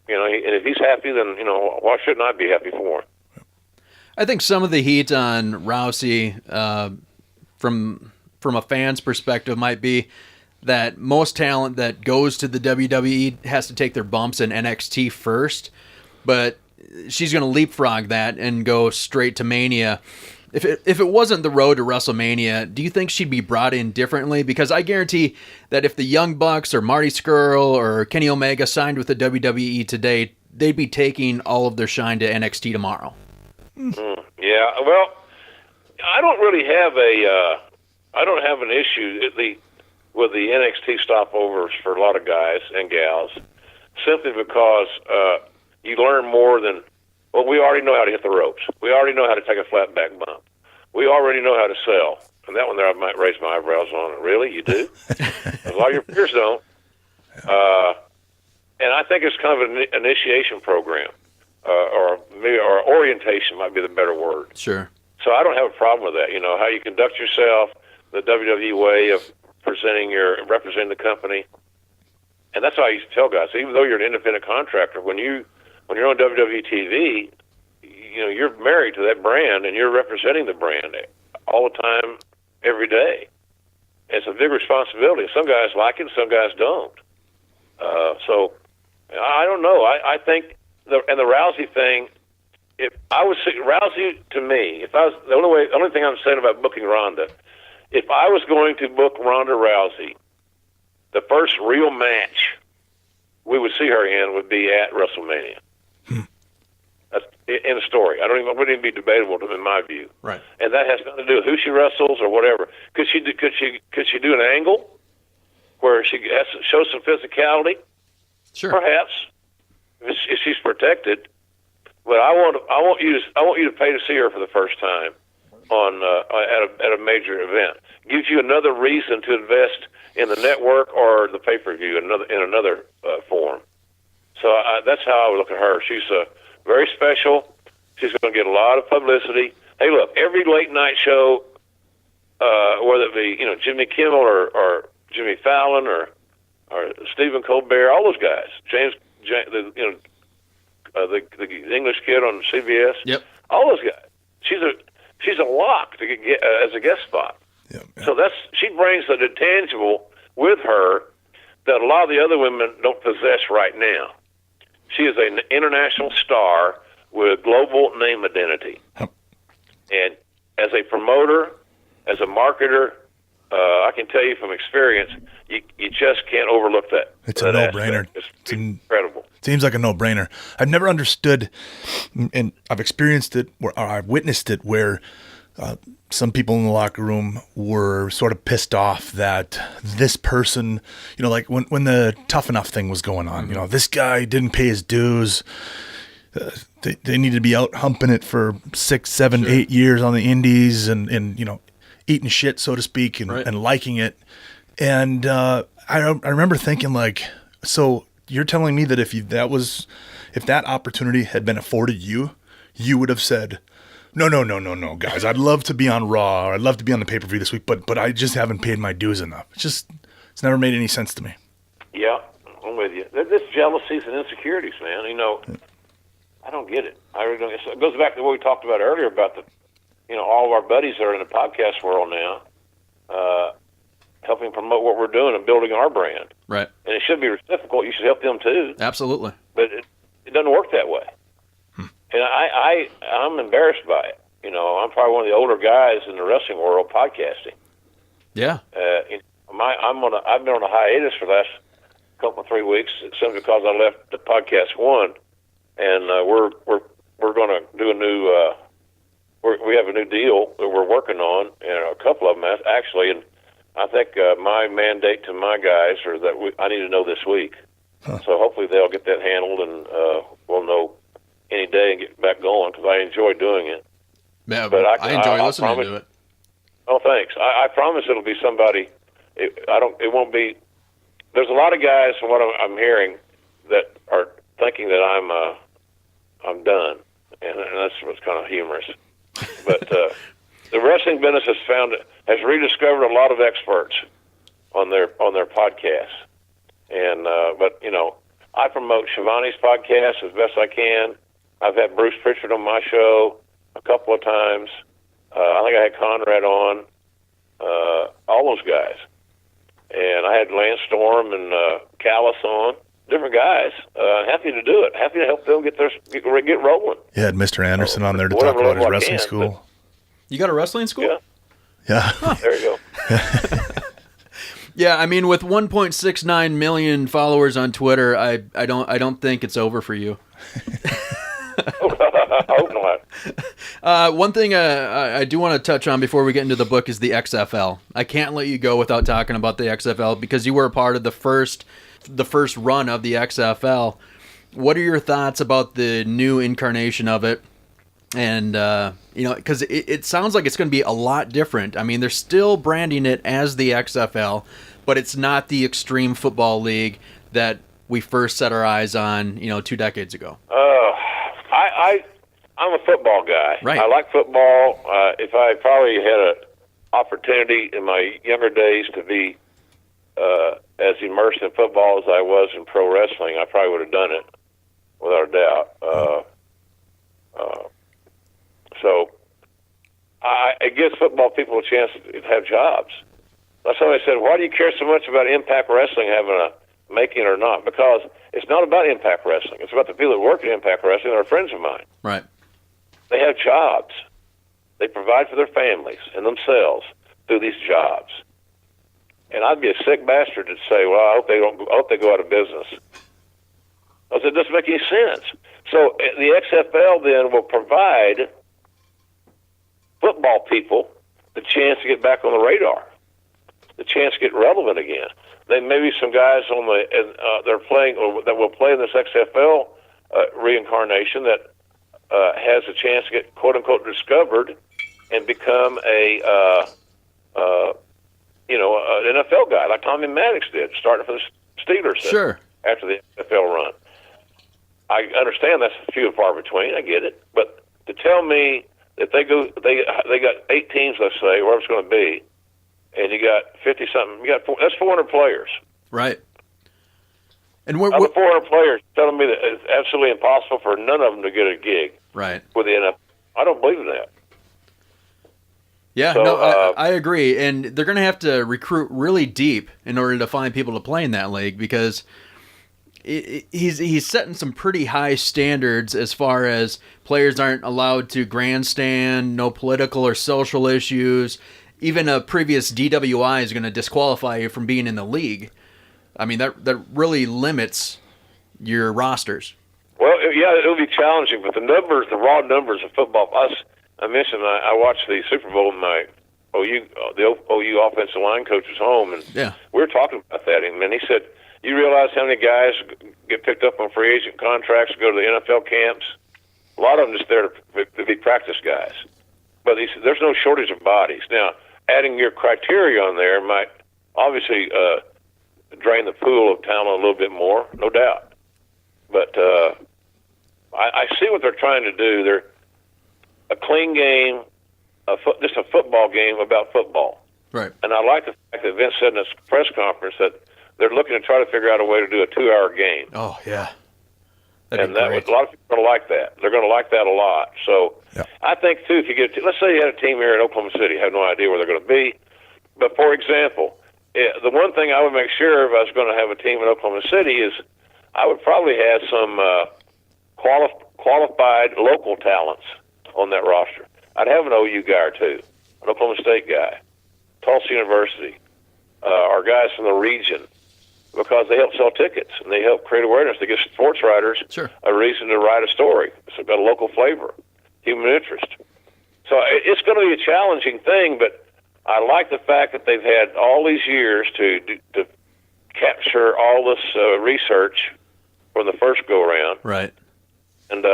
and if he's happy, then why shouldn't I be happy for him? I think some of the heat on Rousey, from a fan's perspective, might be that most talent that goes to the WWE has to take their bumps in NXT first, but she's going to leapfrog that and go straight to Mania. If it wasn't the road to WrestleMania, do you think she'd be brought in differently? Because I guarantee that if the Young Bucks or Marty Scurll or Kenny Omega signed with the WWE today, they'd be taking all of their shine to NXT tomorrow. Yeah, well, I don't really have I don't have an issue with the NXT stopovers for a lot of guys and gals, simply because you learn more than. Well, we already know how to hit the ropes. We already know how to take a flat back bump. We already know how to sell. And that one there, I might raise my eyebrows on. Really, you do? A lot of your peers don't. And I think it's kind of an initiation program. Or orientation might be the better word. Sure. So I don't have a problem with that. How you conduct yourself, the WWE way of representing the company, and that's how I used to tell guys. Even though you're an independent contractor, when you're on WWE TV, you're married to that brand and you're representing the brand all the time, every day. it's a big responsibility. Some guys like it, some guys don't. So I don't know. I think the Rousey thing. If I was Rousey, to me, if I was the only thing I'm saying about booking Ronda, if I was going to book Ronda Rousey, the first real match we would see her in would be at WrestleMania. That's in a story. Wouldn't even be debatable in my view. Right. And that has nothing to do with who she wrestles or whatever. Could she do an angle where she has to show some physicality? Sure. Perhaps if she's protected. But I want you to pay to see her for the first time at a major event. Gives you another reason to invest in the network or the pay-per-view in another form. So that's how I would look at her. She's very special. She's going to get a lot of publicity. Hey, look, every late night show, whether it be Jimmy Kimmel or Jimmy Fallon or Stephen Colbert, all those guys, the English kid on CBS, yep, all those guys. She's a lock to get as a guest spot. Yep. So she brings an intangible with her that a lot of the other women don't possess right now. She is an international star with global name identity. And as a promoter, as a marketer, I can tell you from experience, you just can't overlook that. It's a no-brainer. It's incredible. Seems like a no-brainer. I've never understood, and I've experienced it, or I've witnessed it, where some people in the locker room were sort of pissed off that this person, like when the Tough Enough thing was going on, this guy didn't pay his dues. They need to be out humping it for 6, 7, Sure. 8 years on the indies and eating shit, so to speak, and, Right. and liking it. And I remember thinking, like, so you're telling me that if that opportunity had been afforded you would have said, no, guys, I'd love to be on Raw, or I'd love to be on the pay-per-view this week, but I just haven't paid my dues enough. It's never made any sense to me. Yeah, I'm with you. This jealousies and insecurities, man. I don't get it. I really don't. It goes back to what we talked about earlier about all of our buddies that are in the podcast world now, helping promote what we're doing and building our brand. Right. And it should be reciprocal. You should help them too. Absolutely. But it doesn't work that way. And I'm embarrassed by it. I'm probably one of the older guys in the wrestling world podcasting. Yeah. I've been on a hiatus for the last couple of 3 weeks, simply because I left the podcast one, and we're going to do a new. We have a new deal that we're working on, and a couple of them actually. And I think my mandate to my guys are that I need to know this week. Huh. So hopefully they'll get that handled, and we'll know any day and get back going, because I enjoy doing it. Yeah, but I enjoy listening to it. Oh, thanks. I promise it'll be somebody. It won't be. There's a lot of guys, from what I'm hearing, that are thinking that I'm done, and that's what's kind of humorous. But the wrestling business has rediscovered a lot of experts on their podcasts, and but I promote Shivani's podcast as best I can. I've had Bruce Pritchard on my show a couple of times. I think I had Conrad on, all those guys. And I had Lance Storm and Callis on, different guys. Happy to do it. Happy to help them get rolling. You had Mr. Anderson on there to talk about his wrestling school. You got a wrestling school? Yeah. There you go. Yeah, I mean, with 1.69 million followers on Twitter, I don't think it's over for you. I hope not. One thing I do want to touch on before we get into the book is the XFL. I can't let you go without talking about the XFL, because you were a part of the first run of the XFL. What are your thoughts about the new incarnation of it? And because it sounds like it's going to be a lot different. I mean, they're still branding it as the XFL, but it's not the Extreme Football League that we first set our eyes on 2 decades ago. I'm a football guy. Right. I like football. If I probably had an opportunity in my younger days to be as immersed in football as I was in pro wrestling, I probably would have done it without a doubt. So it gives football people a chance to have jobs. Somebody said, why do you care so much about Impact Wrestling having a making or not? Because it's not about Impact Wrestling. It's about the people that work at Impact Wrestling that are friends of mine. Right. They have jobs. They provide for their families and themselves through these jobs. And I'd be a sick bastard to say, well, I hope they go out of business. Because it doesn't make any sense. So the XFL then will provide football people the chance to get back on the radar, the chance to get relevant again. Then maybe some guys they're playing or that will play in this XFL reincarnation that has a chance to get quote unquote discovered and become an NFL guy like Tommy Maddox did, starting for the Steelers. Sure. After the NFL run. I understand that's few and far between. I get it, but to tell me that they got 8 teams, let's say, wherever it's going to be, and you got 50 something, that's 400 players. Right. And of the 400 players, telling me that it's absolutely impossible for none of them to get a gig. Right. With the NFL, I don't believe in that. Yeah, so, I agree, and they're going to have to recruit really deep in order to find people to play in that league because he's setting some pretty high standards as far as players aren't allowed to grandstand, no political or social issues. Even a previous DWI is going to disqualify you from being in the league. I mean, that really limits your rosters. Well, yeah, it'll be challenging, but the raw numbers of football. I mentioned I watched the Super Bowl in my the OU offensive line coach's home, and we were talking about that, and he said, you realize how many guys get picked up on free agent contracts to go to the NFL camps? A lot of them just there to be practice guys. But he said, there's no shortage of bodies. Now, adding your criteria on there might obviously drain the pool of talent a little bit more, no doubt. But I see what they're trying to do. They're a clean game, just a football game about football. Right. And I like the fact that Vince said in his press conference that they're looking to try to figure out a way to do a 2-hour game. Oh, yeah. A lot of people are going to like that. They're going to like that a lot. So I think, too, if you let's say you had a team here in Oklahoma City, have no idea where they're going to be. But, for example, the one thing I would make sure if I was going to have a team in Oklahoma City is I would probably have some qualified local talents on that roster. I'd have an OU guy or two, an Oklahoma State guy, Tulsa University, or guys from the region, because they help sell tickets and they help create awareness. They give sports writers a reason to write a story. It's got a local flavor, human interest. So it's going to be a challenging thing, but I like the fact that they've had all these years to capture all this research from the first go-around. Right. And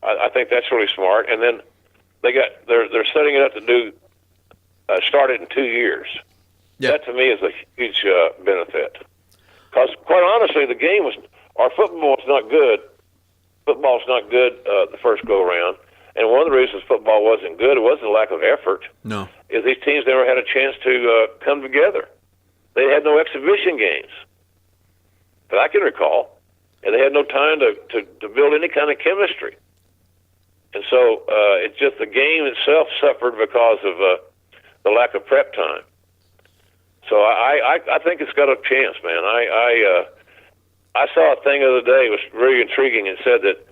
I think that's really smart. And then they're setting it up to do start it in 2 years. Yeah. That to me is a huge benefit. Because quite honestly, our football is not good. Football's not good the first go around, and one of the reasons football wasn't good, it wasn't a lack of effort. No, is these teams never had a chance to come together. They had no exhibition games that I can recall, and they had no time to build any kind of chemistry. And so it's just the game itself suffered because of the lack of prep time. So I think it's got a chance, man. I saw a thing the other day. It was very intriguing. It said that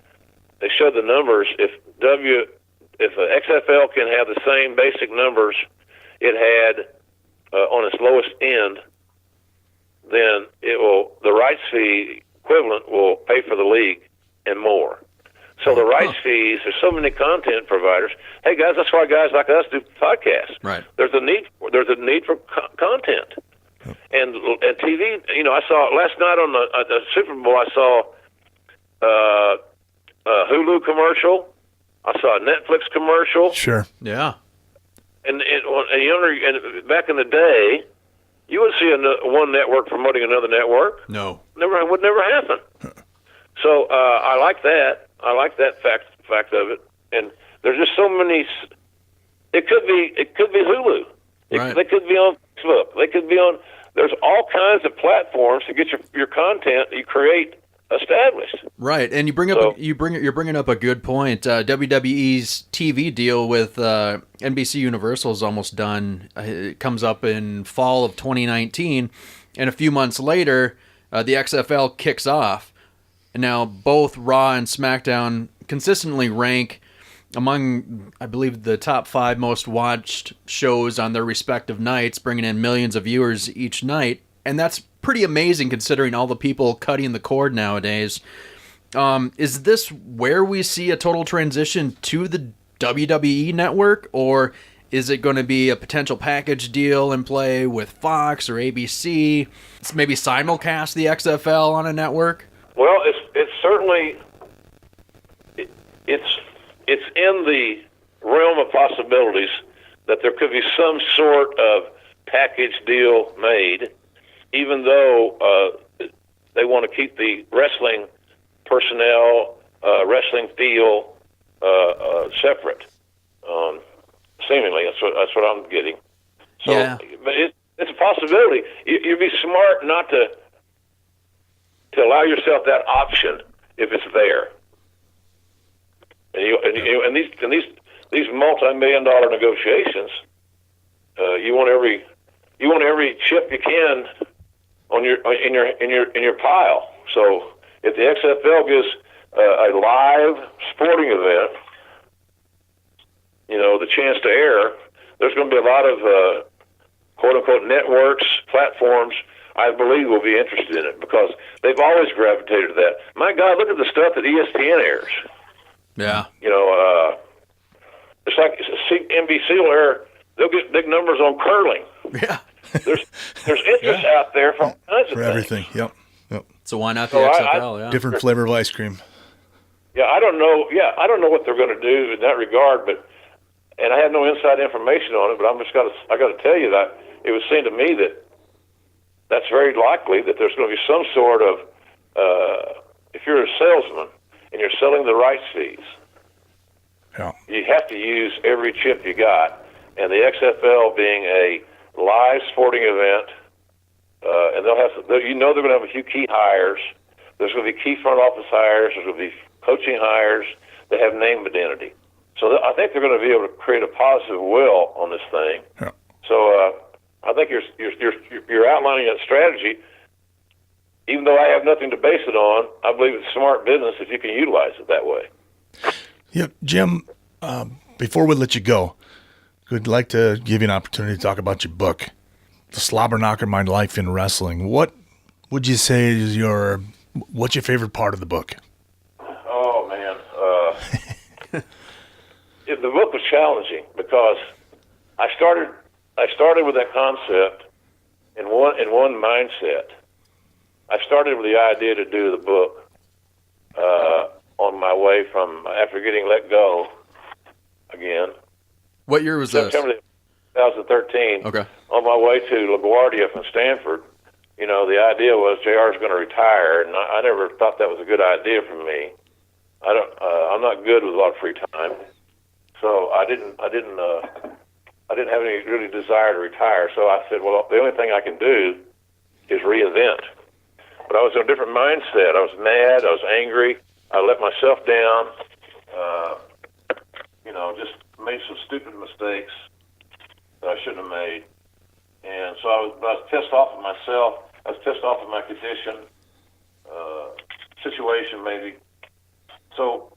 they showed the numbers. If XFL can have the same basic numbers it had on its lowest end, then the rights fee equivalent will pay for the league and more. So the rights fees, there's so many content providers. Hey guys, that's why guys like us do podcasts. Right. There's a need for content. And TV, I saw last night on the Super Bowl, I saw a Hulu commercial. I saw a Netflix commercial. Sure. Yeah. And back in the day, you would see one network promoting another network. No. Would never happen. So I like that. I like that fact of it. And there's just so many. It could be Hulu. Right. They could be on Facebook. They could be on. There's all kinds of platforms to get your content you create established. Right, and you're bringing up a good point. WWE's TV deal with NBC Universal is almost done. It comes up in fall of 2019, and a few months later, the XFL kicks off. And now both Raw and SmackDown consistently rank among, I believe, the top 5 most watched shows on their respective nights, bringing in millions of viewers each night. And that's pretty amazing considering all the people cutting the cord nowadays. Is this where we see a total transition to the WWE network, or is it going to be a potential package deal in play with Fox or ABC? It's maybe simulcast the XFL on a network? Well, it's certainly it's in the realm of possibilities that there could be some sort of package deal made, even though they want to keep the wrestling personnel, wrestling feel separate. Seemingly, that's what I'm getting. So, yeah. But it's a possibility. You'd be smart not to allow yourself that option if it's there. And these multi-million-dollar negotiations, you want every chip you can in your pile. So if the XFL gives a live sporting event, the chance to air, there's going to be a lot of quote-unquote networks, platforms, I believe, will be interested in it because they've always gravitated to that. My God, look at the stuff that ESPN airs. Yeah. It's like NBC will air, they'll get big numbers on curling. Yeah. There's interest out there for all kinds of For everything. things. Yep. So why not the XFL? Yeah. Different flavor of ice cream. Yeah, I don't know what they're going to do in that regard, and I have no inside information on it, but I got to tell you that it would seem to me that that's very likely that there's going to be some sort of, if you're a salesman and you're selling the rights fees, you have to use every chip you got, and the XFL being a live sporting event, and they're going to have a few key hires. There's going to be key front office hires. There's going to be coaching hires that have name identity. So I think they're going to be able to create a positive will on this thing. Yeah. So I think you're outlining that strategy. Even though I have nothing to base it on, I believe it's smart business if you can utilize it that way. Yep, Jim. Before we let you go, we'd like to give you an opportunity to talk about your book, "The Slobberknocker: My Life in Wrestling." What would you say is what's your favorite part of the book? Oh man, the book was challenging because I started with that concept in one mindset. I started with the idea to do the book on my way from after getting let go again. What year was September 2013. Okay. On my way to LaGuardia from Stanford, the idea was JR is going to retire, and I never thought that was a good idea for me. I'm not good with a lot of free time, so I didn't have any really desire to retire. So I said, well, the only thing I can do is reinvent. But I was in a different mindset. I was mad. I was angry. I let myself down. Just made some stupid mistakes that I shouldn't have made. And so I was pissed off at myself. I was pissed off at my condition, situation maybe. So,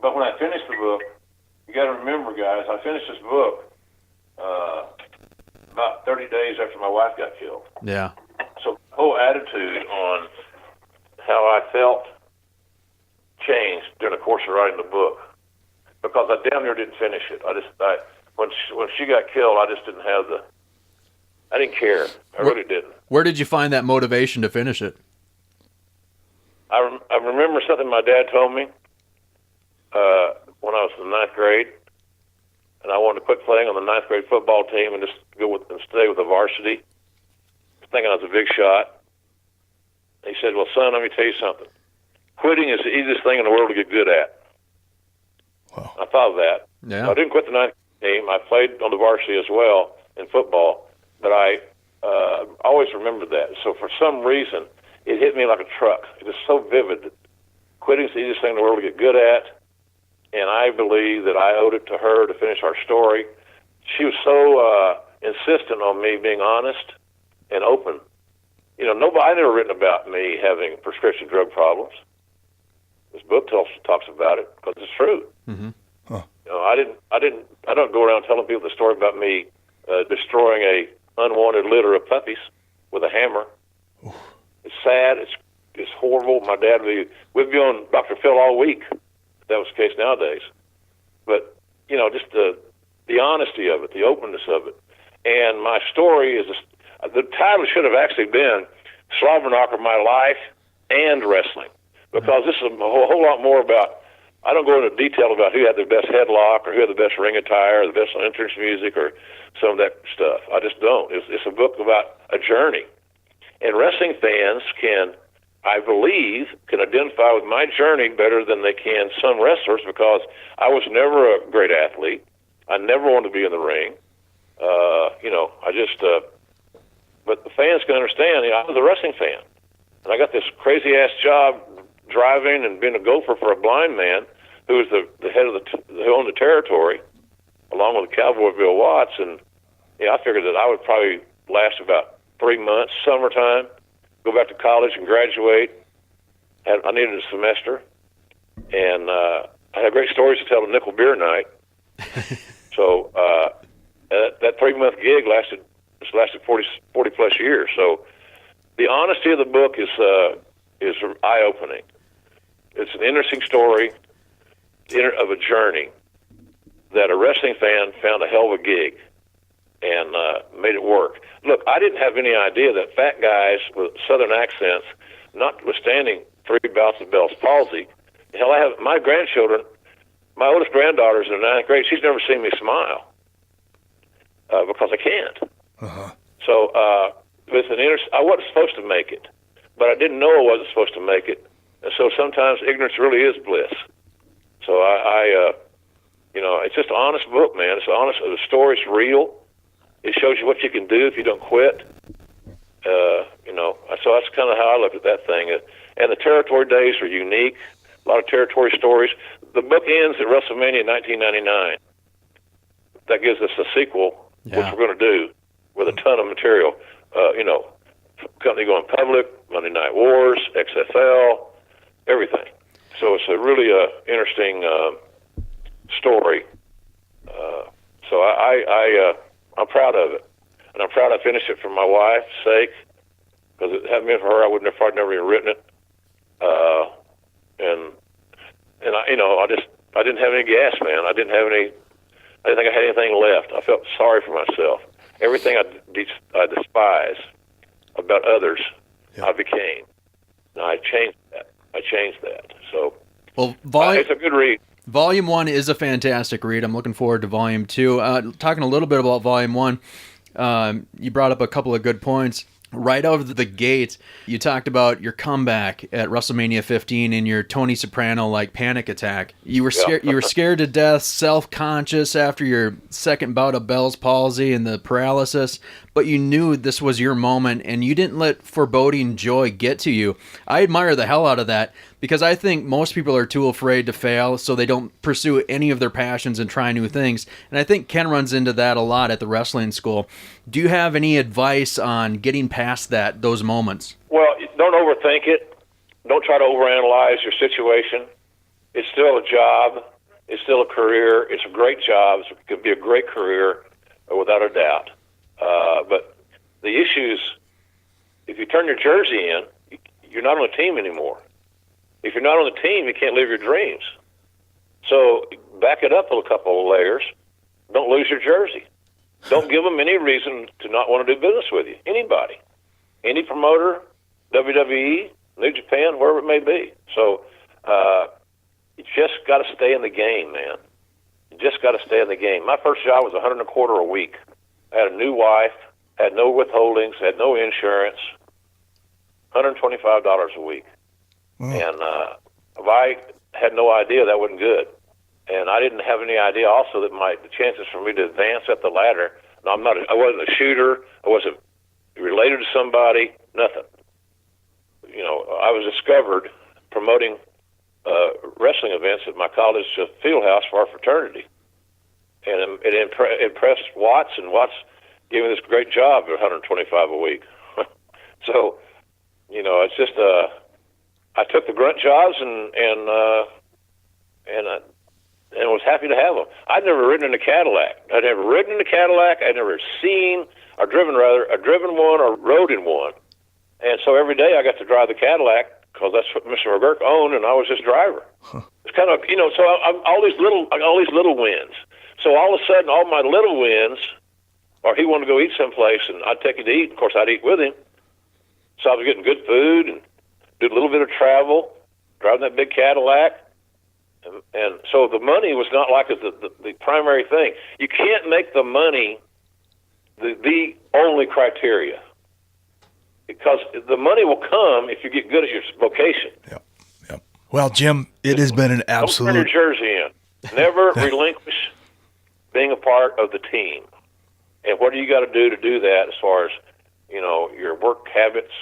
but when I finished the book, you got to remember, guys, I finished this book about 30 days after my wife got killed. Yeah. So the whole attitude on how I felt changed during the course of writing the book, because I damn near didn't finish it. When she got killed, I just didn't have I didn't care. I really didn't. Where did you find that motivation to finish it? I remember something my dad told me when I was in the 9th grade, and I wanted to quit playing on the 9th grade football team and just stay with the varsity, thinking I was a big shot. He said, well, son, let me tell you something. Quitting is the easiest thing in the world to get good at. Wow. I thought of that. Yeah. So I didn't quit the 9th team. I played on the varsity as well in football, but I always remembered that. So for some reason, it hit me like a truck. It was so vivid that quitting's the easiest thing in the world to get good at, and I believe that I owed it to her to finish our story. She was so insistent on me being honest and open. You know, I never written about me having prescription drug problems. This book talks about it because it's true. Mm-hmm. Huh. You know, I don't go around telling people the story about me destroying a unwanted litter of puppies with a hammer. Oof. It's sad. It's horrible. My dad would be on Dr. Phil all week. If that was the case nowadays. But you know, just the honesty of it, the openness of it, and my story is the title should have actually been Slobberknocker: My Life and Wrestling, because this is a whole lot more about. I don't go into detail about who had the best headlock or who had the best ring attire or the best entrance music or some of that stuff. I just don't. It's a book about a journey. And wrestling fans I believe, can identify with my journey better than they can some wrestlers, because I was never a great athlete. I never wanted to be in the ring. But the fans can understand, I was a wrestling fan. And I got this crazy-ass job driving and being a gopher for a blind man who was the head of who owned the territory, along with Cowboy Bill Watts. And I figured that I would probably last about 3 months, summertime, go back to college and graduate. I needed a semester. And I had great stories to tell at Nickel Beer Night. So that 3-month gig lasted 40 plus years. So the honesty of the book is eye-opening. It's an interesting story of a journey that a wrestling fan found a hell of a gig and made it work. Look, I didn't have any idea that fat guys with southern accents, notwithstanding 3 bouts of Bell's palsy, hell, I have my grandchildren. My oldest granddaughter's in the 9th grade. She's never seen me smile because I can't. Uh-huh. So I wasn't supposed to make it, but I didn't know I wasn't supposed to make it. And so sometimes ignorance really is bliss. So it's just an honest book, man. It's honest. The story's real. It shows you what you can do if you don't quit. So that's kind of how I looked at that thing. And the territory days are unique. A lot of territory stories. The book ends at WrestleMania 1999. That gives us a sequel, which we're going to do with a ton of material. Company going public, Monday Night Wars, XFL, everything. So it's a really interesting story. So I'm proud of it, and I'm proud I finished it for my wife's sake, because if it hadn't been for her, I would have never even written it. I didn't have any gas, man. I didn't think I had anything left. I felt sorry for myself. Everything I despise about others, I became. And I changed that. So, it's a good read. Volume 1 is a fantastic read. I'm looking forward to Volume 2. Talking a little bit about Volume 1, you brought up a couple of good points. Right out of the gate, you talked about your comeback at WrestleMania 15 in your Tony Soprano-like panic attack. You were scared. You were scared to death, self-conscious after your second bout of Bell's palsy and the paralysis, but you knew this was your moment, and you didn't let foreboding joy get to you. I admire the hell out of that, because I think most people are too afraid to fail, so they don't pursue any of their passions and try new things. And I think Ken runs into that a lot at the wrestling school. Do you have any advice on getting past those moments? Well, don't overthink it. Don't try to overanalyze your situation. It's still a job. It's still a career. It's a great job. It could be a great career, without a doubt. But the issues, if you turn your jersey in, you're not on a team anymore. If you're not on the team, you can't live your dreams. So back it up a couple of layers. Don't lose your jersey. Don't give them any reason to not want to do business with you. Anybody. Any promoter, WWE, New Japan, wherever it may be. So you just got to stay in the game, man. You just got to stay in the game. My first job was $125 a week. I had a new wife, had no withholdings, had no insurance, $125 a week. And if I had no idea, that wasn't good. And I didn't have any idea also that the chances for me to advance up the ladder, I wasn't a shooter, I wasn't related to somebody, nothing. I was discovered promoting wrestling events at my college field house for our fraternity. And it impressed Watts, and Watts gave me this great job at $125 a week. So, it's just I took the grunt jobs and was happy to have them. I'd never ridden in a Cadillac. I'd never ridden in a Cadillac. I'd never seen or driven one or rode in one. And so every day I got to drive the Cadillac because that's what Mr. McGregor owned, and I was his driver. It's kind of so I'm all these little wins. So all of a sudden, all my little wins, or he wanted to go eat someplace, and I'd take him to eat. Of course, I'd eat with him. So I was getting good food and did a little bit of travel, driving that big Cadillac. And so the money was not like the primary thing. You can't make the money the only criteria, because the money will come if you get good at your vocation. Yep. Well, Jim, it has been an absolute... Don't turn your jersey in. Never relinquish being a part of the team. And what do you got to do that as far as, your work habits,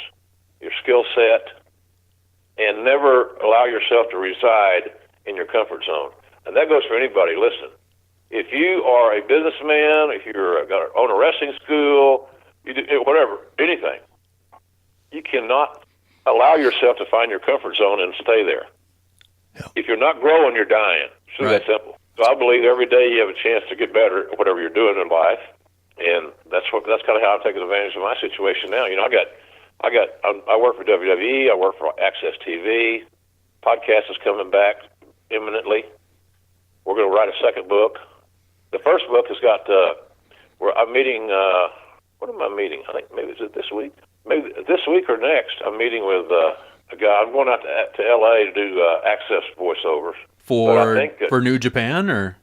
your skill set, and never allow yourself to reside in your comfort zone. And that goes for anybody. Listen, if you are a businessman, if you're own a wrestling school, you do whatever, anything, you cannot allow yourself to find your comfort zone and stay there. Yeah. If you're not growing, you're dying. It's really that simple. So I believe every day you have a chance to get better at whatever you're doing in life, and that's kind of how I'm taking advantage of my situation now. I work for WWE. I work for Access TV. Podcast is coming back imminently. We're going to write a second book. The first book has got. I'm meeting. What am I meeting? I think maybe is it this week? Maybe this week or next. I'm meeting with a guy. I'm going out to LA to do Access voiceovers for New Japan or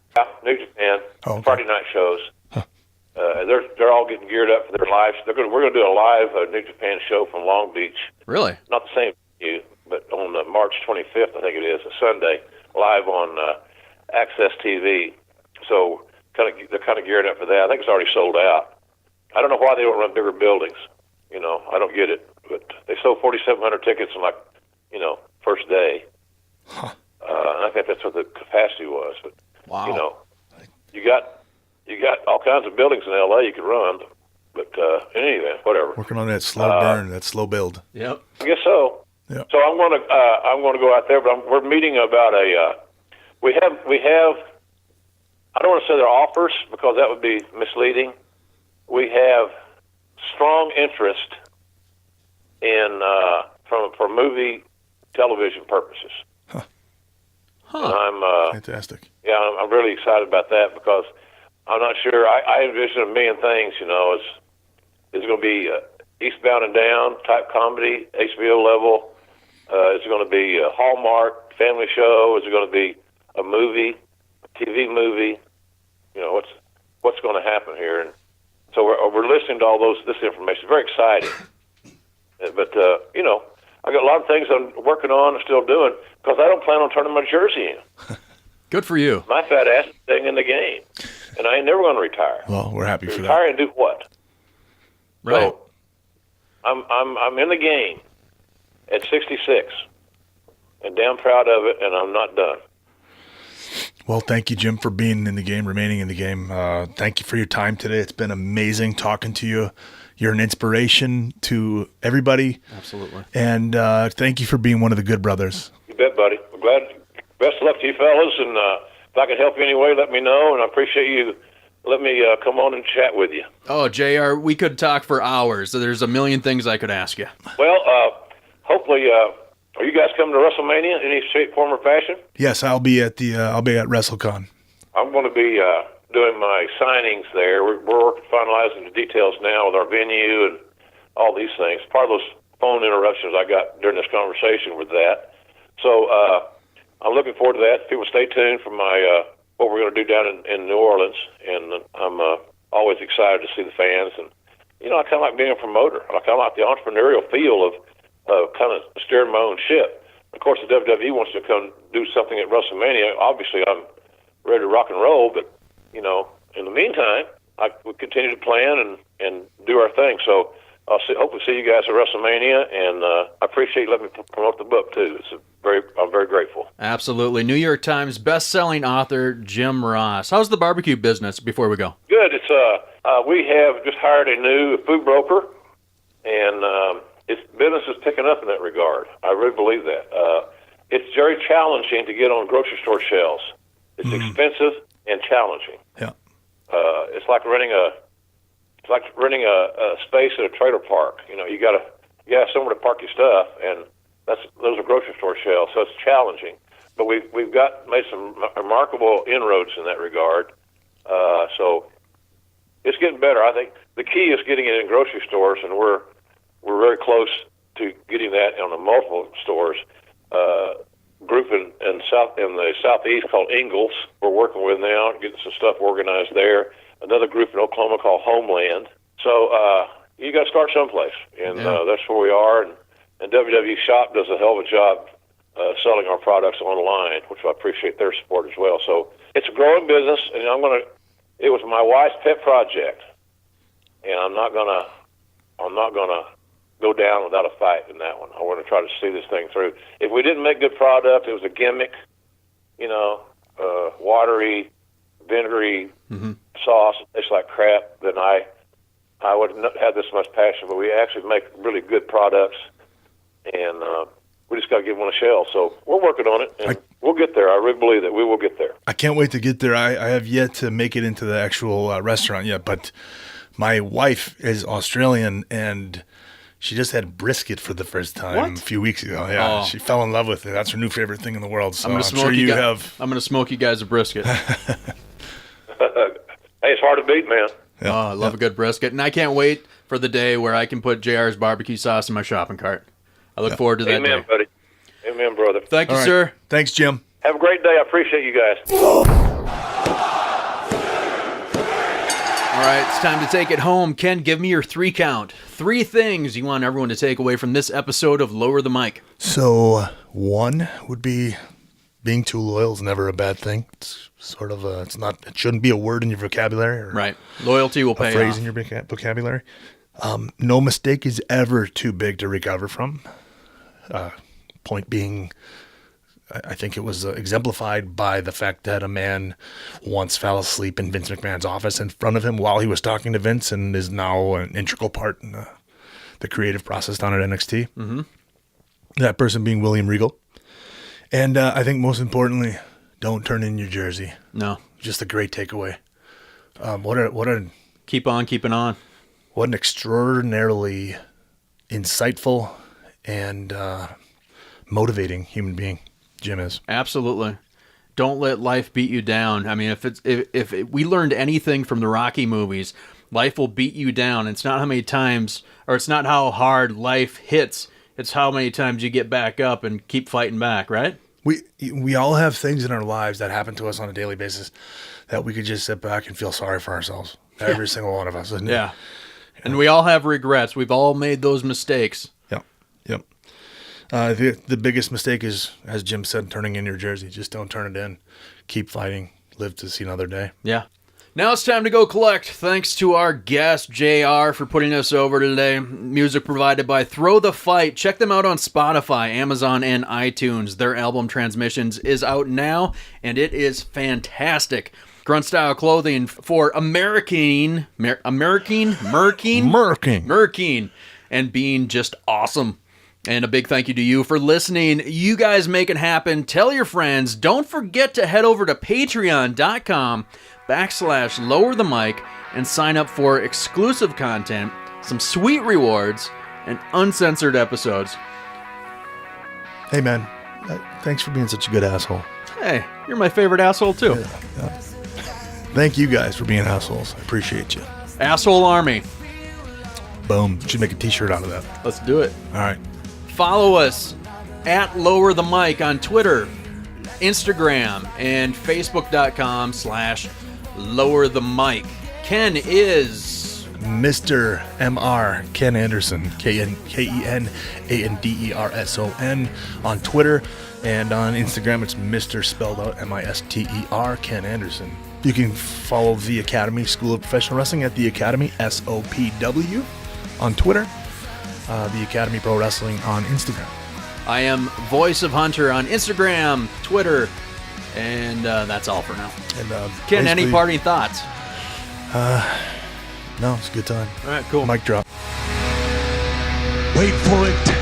New Japan. Okay. Friday night shows. They're all getting geared up for their lives. We're going to do a live New Japan show from Long Beach. Really? Not the same venue, but on March 25th, I think it is, a Sunday, live on Access TV. So they're kind of gearing up for that. I think it's already sold out. I don't know why they don't run bigger buildings. I don't get it. But they sold 4,700 tickets in first day. Huh. And I think that's what the capacity was. But wow. You got all kinds of buildings in LA you can run, but in any event, whatever. Working on that slow burn, that slow build. Yep. I guess so. Yep. So I'm going to go out there, but we're meeting about we have. I don't want to say they're offers because that would be misleading. We have strong interest in for movie television purposes. Huh. And I'm fantastic. Yeah, I'm really excited about that because I'm not sure. I envision a million things. It's going to be Eastbound and Down type comedy, HBO level. It's going to be a Hallmark family show. Is it going to be a movie, a TV movie? What's going to happen here? And so we're listening to all this information. Very exciting. But I got a lot of things I'm working on and still doing because I don't plan on turning my jersey in. Good for you. My fat ass is staying in the game, and I ain't never going to retire. Well, we're happy for that. Retire and do what? Right. So I'm in the game at 66, and damn proud of it, and I'm not done. Well, thank you, Jim, for being in the game, remaining in the game. Thank you for your time today. It's been amazing talking to you. You're an inspiration to everybody. Absolutely. And thank you for being one of the good brothers. You bet, buddy. I'm glad. Best of luck to you fellas, and if I can help you any way, let me know, and I appreciate you letting me come on and chat with you. Oh, JR, we could talk for hours. So there's a million things I could ask you. Well, hopefully, are you guys coming to WrestleMania in any shape, form, or fashion? Yes, I'll be at WrestleCon. I'm going to be doing my signings there. We're finalizing the details now with our venue and all these things. Part of those phone interruptions I got during this conversation with that. So I'm looking forward to that. People stay tuned for my what we're going to do down in New Orleans, and I'm always excited to see the fans. And I kind of like being a promoter. I kind of like the entrepreneurial feel of kind of steering my own ship. Of course, the WWE wants to come do something at WrestleMania. Obviously, I'm ready to rock and roll, but in the meantime, we continue to plan and do our thing. So hopefully see you guys at WrestleMania, and I appreciate you letting me promote the book too. I'm very grateful. Absolutely. New York Times best-selling author Jim Ross. How's the barbecue business before we go? Good. It's we have just hired a new food broker, and its business is picking up in that regard. I really believe that. It's very challenging to get on grocery store shelves. It's expensive and challenging. Yeah. It's like renting a space at a trailer park. You gotta have somewhere to park your stuff, and those are grocery store shelves, so it's challenging. But we've made some remarkable inroads in that regard. So it's getting better. I think the key is getting it in grocery stores, and we're very close to getting that on the multiple stores. Group in the southeast called Ingalls, we're working with now, getting some stuff organized there. Another group in Oklahoma called Homeland. So you got to start someplace, and that's where we are. And WWE Shop does a hell of a job selling our products online, which I appreciate their support as well. So it's a growing business, and it was my wife's pet project, and I'm not gonna go down without a fight in that one. I want to try to see this thing through. If we didn't make good product, it was a gimmick, watery, vinegary sauce, it's like crap, then I wouldn't have this much passion. But we actually make really good products, and we just got to give them a shell. So we're working on it, and we'll get there. I really believe that we will get there. I can't wait to get there. I have yet to make it into the actual restaurant yet, but my wife is Australian, and she just had brisket for the first time a few weeks ago. Yeah, She fell in love with it. That's her new favorite thing in the world. So I'm sure you have. I'm going to smoke you guys a brisket. Hey, it's hard to beat, man. Yeah. I love a good brisket, and I can't wait for the day where I can put JR's barbecue sauce in my shopping cart. I look forward to that day. Amen, buddy. Amen, brother. Thank you, sir. Thanks, Jim. Have a great day. I appreciate you guys. All right, it's time to take it home. Ken, give me your 3 count. 3 things you want everyone to take away from this episode of Lower the Mic. So 1 would be being too loyal is never a bad thing. It's sort of it shouldn't be a word in your vocabulary. Or right. Loyalty will pay off. A phrase in your vocabulary. No mistake is ever too big to recover from. Point being, I think it was exemplified by the fact that a man once fell asleep in Vince McMahon's office in front of him while he was talking to Vince, and is now an integral part in the creative process down at NXT. Mm-hmm. That person being William Regal. And I think most importantly, don't turn in your jersey. No. Just a great takeaway. Keep on keeping on. What an extraordinarily insightful and motivating human being Jim is. Absolutely. Don't let life beat you down. I mean, if we learned anything from the Rocky movies, life will beat you down. It's not how many times, or it's not how hard life hits. It's how many times you get back up and keep fighting back, right? We all have things in our lives that happen to us on a daily basis that we could just sit back and feel sorry for ourselves. Every single one of us. Yeah. And we all have regrets. We've all made those mistakes. Yep. The biggest mistake is, as Jim said, turning in your jersey. Just don't turn it in. Keep fighting. Live to see another day. Yeah. Now it's time to go collect. Thanks to our guest, JR, for putting us over today. Music provided by Throw the Fight. Check them out on Spotify, Amazon, and iTunes. Their album Transmissions is out now, and it is fantastic. Grunt Style clothing for American, and being just awesome. And a big thank you to you for listening. You guys make it happen. Tell your friends. Don't forget to head over to patreon.com/Lower the Mic and sign up for exclusive content, some sweet rewards, and uncensored episodes. Hey, man. Thanks for being such a good asshole. Hey, you're my favorite asshole, too. Yeah. Thank you guys for being assholes. I appreciate you. Asshole Army. Boom. Should make a t-shirt out of that. Let's do it. All right. Follow us at Lower the Mic on Twitter, Instagram, and Facebook.com/Lower the Mic. Ken is Mr. MR Ken Anderson, KenAnderson on Twitter, and on Instagram it's Mr. spelled out MISTER Ken Anderson. You can follow the Academy School of Professional Wrestling at the Academy SOPW. on Twitter, the Academy Pro Wrestling on Instagram. I am Voice of Hunter on Instagram, Twitter, and that's all for now. And Ken, any parting thoughts? No, it's a good time. All right, cool. Mic drop. Wait for it.